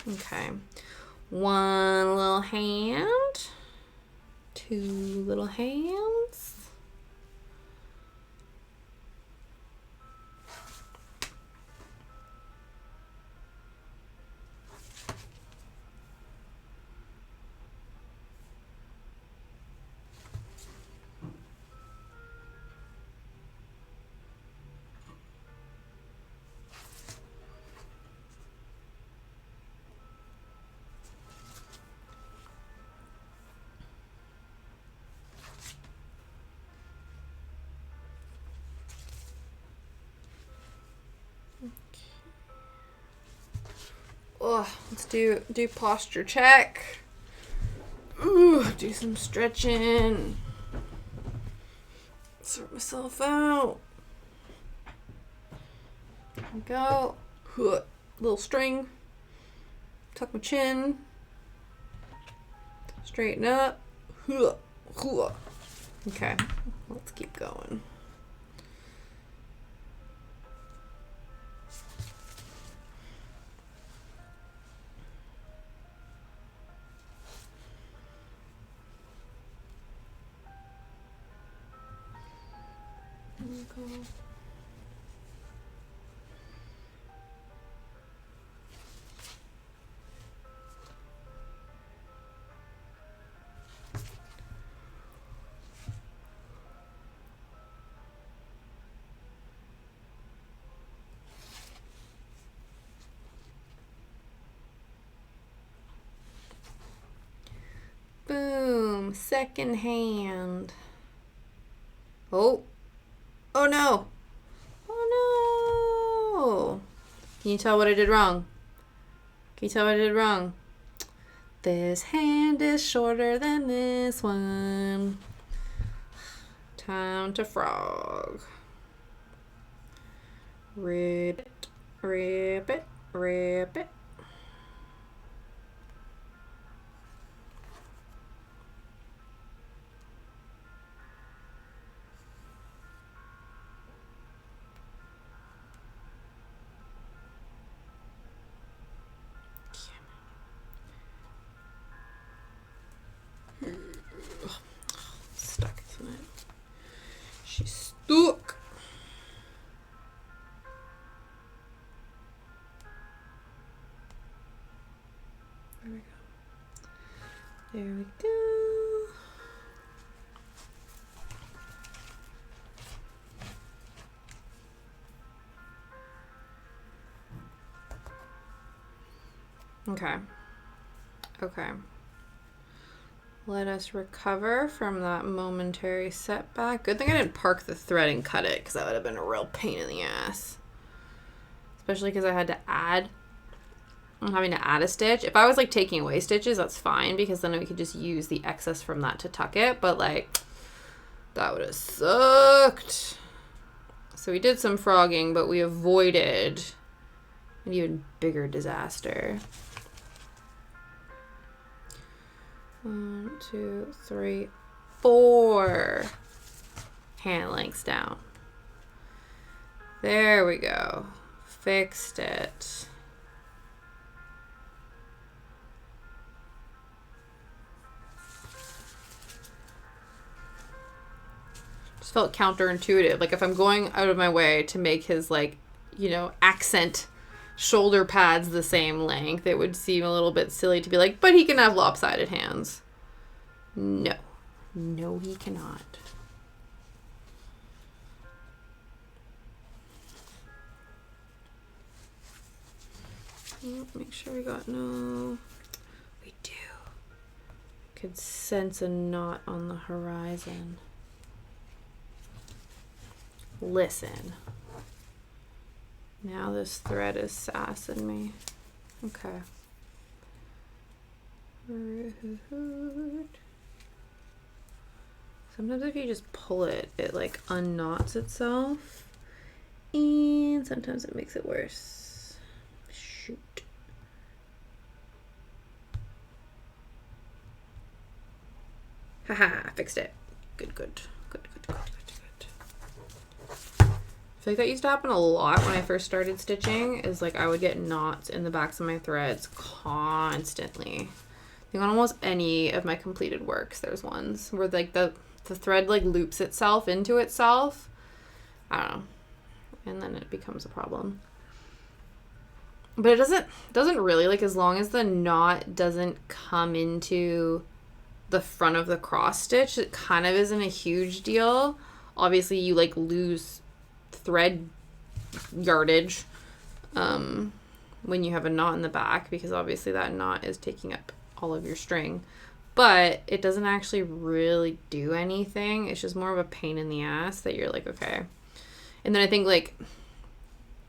Okay. One little hand. Two little hands. Oh, let's do posture check. Ooh, do some stretching. Sort myself out. There we go. Little string. Tuck my chin. Straighten up. Okay, let's keep going. Boom. Second hand. Oh. Oh no. Oh no. Can you tell what I did wrong? Can you tell what I did wrong? This hand is shorter than this one. Time to frog. Rip it, rip it, rip it. Stuck, isn't it? She's stuck. There we go. There we go. Okay. Okay. Let us recover from that momentary setback. Good thing I didn't park the thread and cut it, because that would have been a real pain in the ass. Especially because I had to add... I'm having to add a stitch. If I was, like, taking away stitches, that's fine, because then we could just use the excess from that to tuck it. But, like, that would have sucked. So we did some frogging, but we avoided an even bigger disaster. 1, 2, 3, 4 hand lengths down. There we go. Fixed it. Just felt counterintuitive. Like if I'm going out of my way to make his like, you know, accent shoulder pads the same length, it would seem a little bit silly to be like, but he can have lopsided hands. No. No, he cannot. Make sure we got no... We do. Could sense a knot on the horizon. Listen. Now this thread is sassing me. Okay. Sometimes if you just pull it, it like unknots itself. And sometimes it makes it worse. Shoot. Haha, fixed it. Good. I feel like that used to happen a lot when I first started stitching, is like I would get knots in the backs of my threads constantly. I think on almost any of my completed works there's ones where like the thread like loops itself into itself. I don't know. And then it becomes a problem. But it doesn't really, like, as long as the knot doesn't come into the front of the cross stitch, it kind of isn't a huge deal. Obviously you like lose thread yardage when you have a knot in the back, because obviously that knot is taking up all of your string, but it doesn't actually really do anything. It's just more of a pain in the ass that you're like, okay. And then I think like,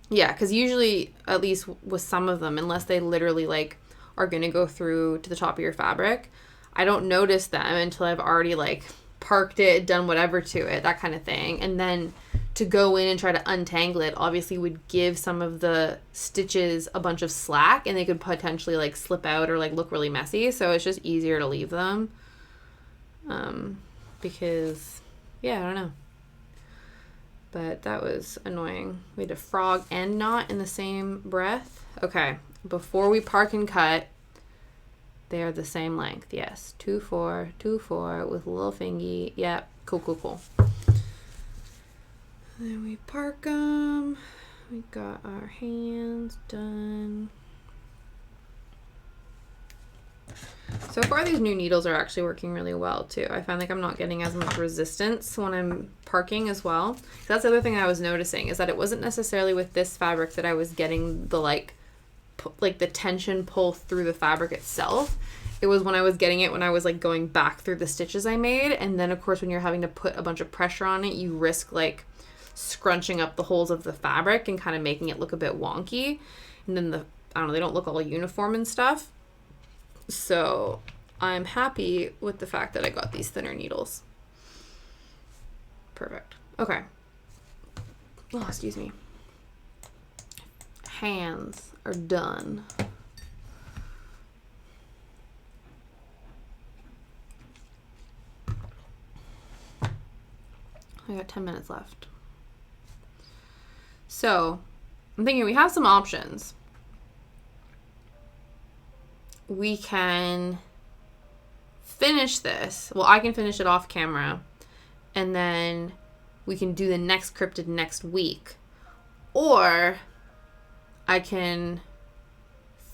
yeah, because usually, at least with some of them, unless they literally like are gonna go through to the top of your fabric, I don't notice them until I've already like parked it, done whatever to it, that kind of thing. And then to go in and try to untangle it obviously would give some of the stitches a bunch of slack, and they could potentially like slip out or like look really messy. So it's just easier to leave them. Because, yeah, I don't know. But that was annoying. We had to frog and knot in the same breath. Okay, before we park and cut, they are the same length. Yes, 2, 4, 2, 4 with a little fingy. Yep, cool. Then we park them. We got our hands done. So far, these new needles are actually working really well too. I find like I'm not getting as much resistance when I'm parking as well. That's the other thing I was noticing, is that it wasn't necessarily with this fabric that I was getting the like the tension pull through the fabric itself. It was when I was getting it when I was like going back through the stitches I made. And then of course when you're having to put a bunch of pressure on it, you risk like scrunching up the holes of the fabric and kind of making it look a bit wonky. And then I don't know, they don't look all uniform and stuff. So I'm happy with the fact that I got these thinner needles. Perfect. Okay. Oh, excuse me. Hands are done. I got 10 minutes left. So I'm thinking we have some options. We can finish this. Well, I can finish it off camera, and then we can do the next cryptid next week. Or I can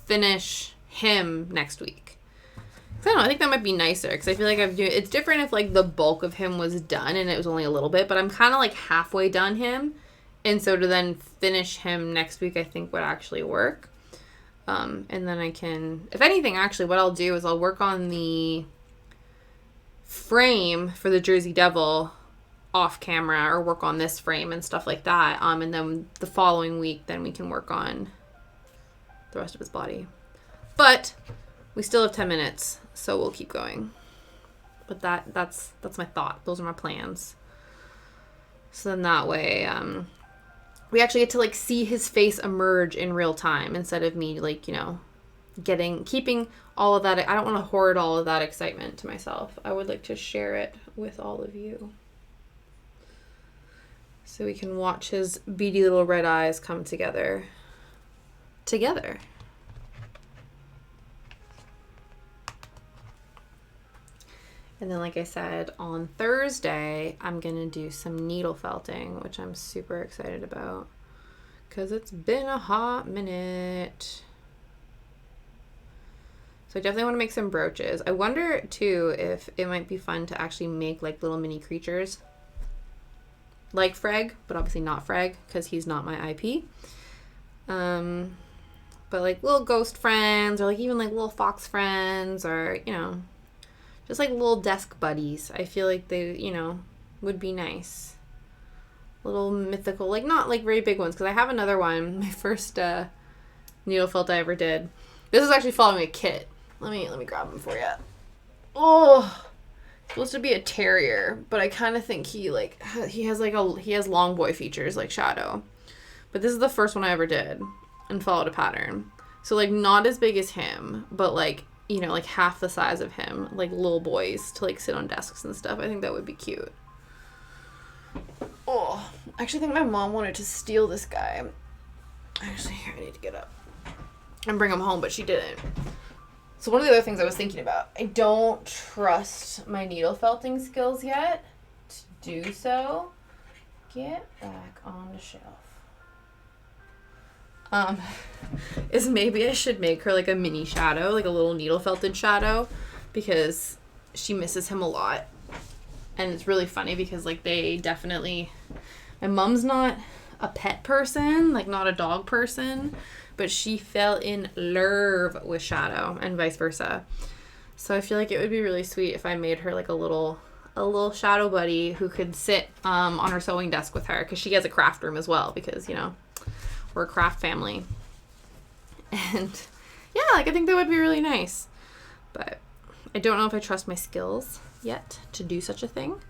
finish him next week. I don't know, I think that might be nicer, because I feel like it's different if like the bulk of him was done and it was only a little bit, but I'm kind of like halfway done him. And so to then finish him next week, I think would actually work. And then I can, if anything, actually what I'll do is I'll work on the frame for the Jersey Devil off camera, or work on this frame and stuff like that. And then the following week, then we can work on the rest of his body. But we still have 10 minutes, so we'll keep going. But that's my thought. Those are my plans. So then that way, we actually get to like see his face emerge in real time instead of me like, you know, keeping all of that. I don't want to hoard all of that excitement to myself. I would like to share it with all of you. So we can watch his beady little red eyes come together. And then, like I said, on Thursday, I'm going to do some needle felting, which I'm super excited about because it's been a hot minute. So I definitely want to make some brooches. I wonder, too, if it might be fun to actually make, like, little mini creatures like Freg, but obviously not Freg because he's not my IP. But, like, little ghost friends or, like, even, like, little fox friends or, you know, just like little desk buddies. I feel like they, you know, would be nice. Little mythical, like not like very big ones. Because I have another one. My first needle felt I ever did. This is actually following a kit. Let me grab him for you. Oh, supposed to be a terrier, but I kind of think he has long boy features like Shadow. But this is the first one I ever did and followed a pattern. So like not as big as him, but like, you know, like half the size of him, like little boys to like sit on desks and stuff. I think that would be cute. Oh, I actually think my mom wanted to steal this guy. Actually, here, I need to get up and bring him home, but she didn't. So one of the other things I was thinking about, I don't trust my needle felting skills yet to do so. Get back on the shelf. Is maybe I should make her like a mini Shadow, like a little needle felted Shadow, because she misses him a lot. And it's really funny because like they definitely, my mom's not a pet person, like not a dog person, but she fell in love with Shadow and vice versa. So I feel like it would be really sweet if I made her like a little Shadow buddy who could sit on her sewing desk with her, because she has a craft room as well, because, you know, we're a craft family. And yeah, like I think that would be really nice. But I don't know if I trust my skills yet to do such a thing.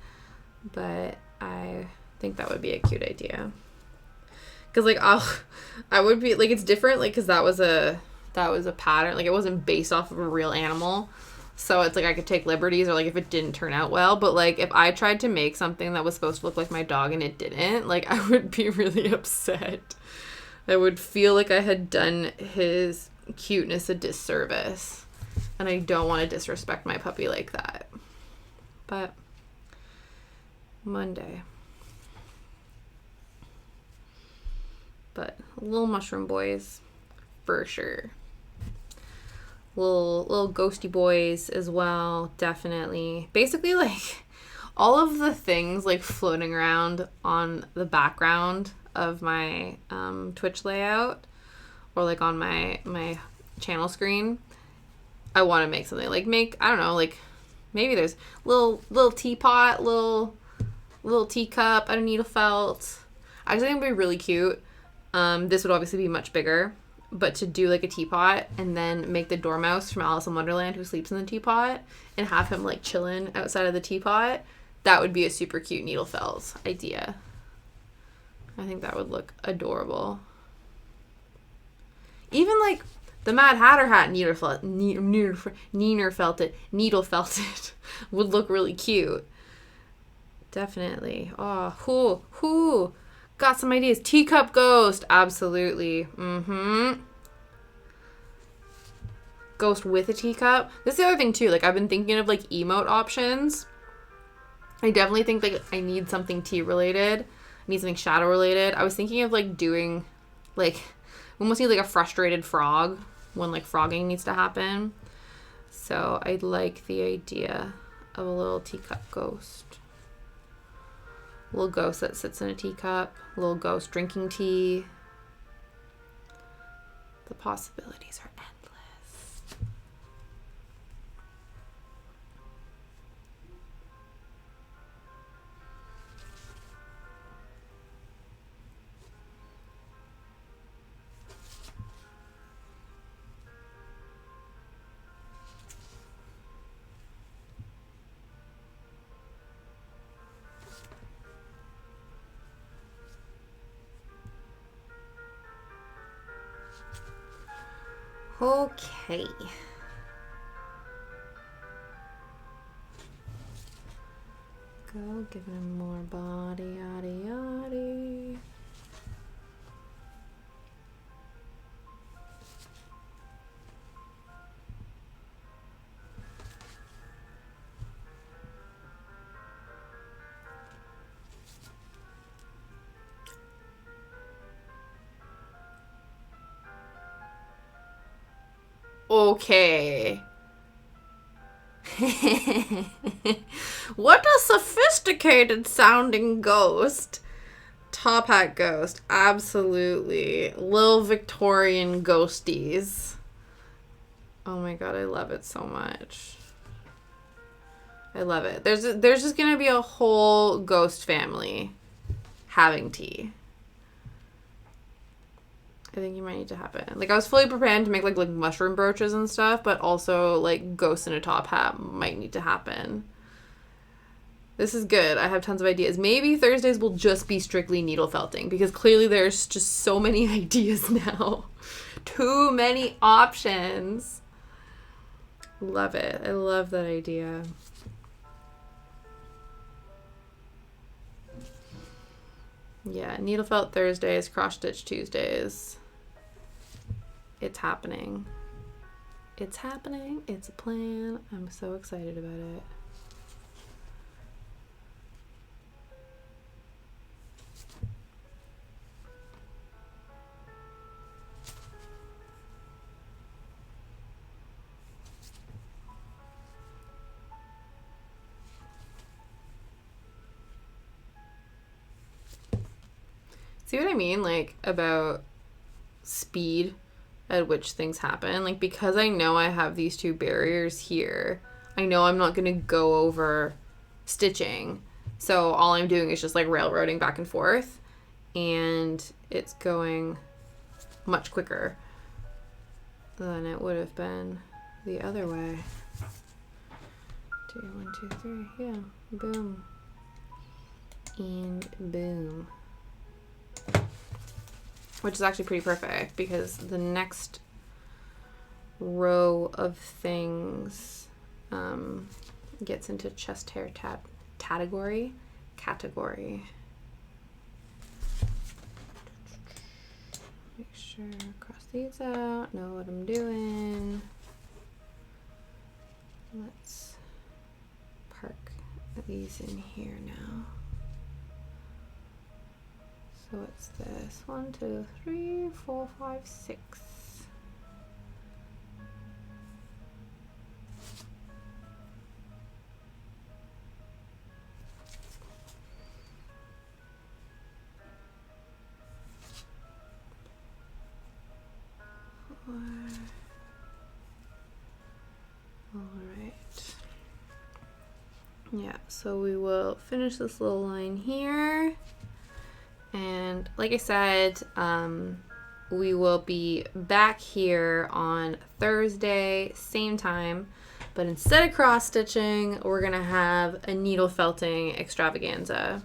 But I think that would be a cute idea. Because like I would be like, it's different, like, because that was a pattern, like it wasn't based off of a real animal. So it's like I could take liberties, or like if it didn't turn out well. But like if I tried to make something that was supposed to look like my dog and it didn't, like I would be really upset. I would feel like I had done his cuteness a disservice. And I don't want to disrespect my puppy like that. But Monday. But little mushroom boys, for sure. Little ghosty boys as well, definitely. Basically, like, all of the things, like, floating around on the background of my Twitch layout, or, like, on my channel screen, I want to make something. Like, I don't know, like, maybe there's little teapot, little teacup out of needle felt. I just think it would be really cute. This would obviously be much bigger. But to do like a teapot and then make the dormouse from Alice in Wonderland who sleeps in the teapot and have him like chilling outside of the teapot, that would be a super cute needle felt idea. I think that would look adorable. Even like the Mad Hatter hat needle felted would look really cute. Definitely. Oh, who? Got some ideas. Teacup ghost. Absolutely. Ghost with a teacup. This is the other thing too. Like I've been thinking of like emote options. I definitely think like I need something tea related. I need something shadow related. I was thinking of like doing like we almost need like a frustrated frog when like frogging needs to happen. So I like the idea of a little teacup ghost. Little ghost that sits in a teacup. Little ghost drinking tea. The possibilities are endless. Okay. Go, give him more body, yaddy, yaddy. Okay. What a sophisticated sounding ghost. Top hat ghost. Absolutely. Little Victorian ghosties. Oh my god, I love it so much. I love it. There's just gonna be a whole ghost family having tea. I think you might need to happen. Like, I was fully prepared to make like mushroom brooches and stuff, but also like ghosts in a top hat might need to happen. This is good. I have tons of ideas. Maybe Thursdays will just be strictly needle felting because clearly there's just so many ideas now. Too many options. Love it. I love that idea. Yeah, needle felt Thursdays, cross stitch Tuesdays. It's happening. It's happening. It's a plan. I'm so excited about it. See what I mean? Like, about speed at which things happen. Like, because I know I have these two barriers here, I know I'm not going to go over stitching. So all I'm doing is just, like, railroading back and forth. And it's going much quicker than it would have been the other way. 2, 1, 2, 3. Yeah. Boom. And boom. Which is actually pretty perfect because the next row of things gets into chest hair category. Make sure cross these out, know what I'm doing. Let's park these in here now. So what's this? 1, 2, 3, 4, 5, 6. All right. Yeah, so we will finish this little line here. And like I said, we will be back here on Thursday, same time, but instead of cross stitching, we're going to have a needle felting extravaganza.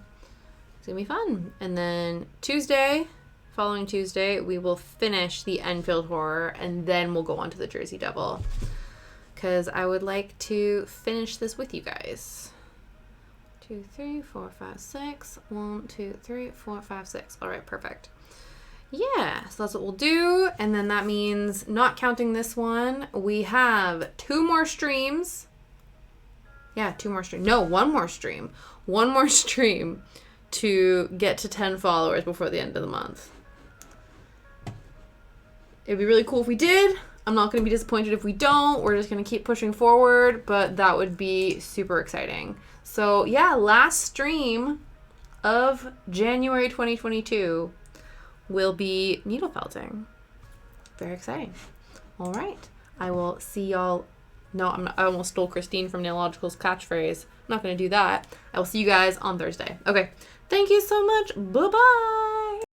It's going to be fun. And then following Tuesday, we will finish the Enfield Horror, and then we'll go on to the Jersey Devil, because I would like to finish this with you guys. 2, 3, 4, 5, 6. 1, 2, 3, 4, 5, 6. All right, perfect. Yeah, so that's what we'll do. And then that means, not counting this one, we have 2 more streams. Yeah, 2 more streams. No, 1 more stream. 1 more stream to get to 10 followers before the end of the month. It'd be really cool if we did. I'm not going to be disappointed if we don't. We're just going to keep pushing forward, but that would be super exciting. So yeah, last stream of January 2022 will be needle felting. Very exciting. All right. I will see y'all. No, I almost stole Christine from Nailogical's catchphrase. I'm not going to do that. I will see you guys on Thursday. Okay. Thank you so much. Bye-bye.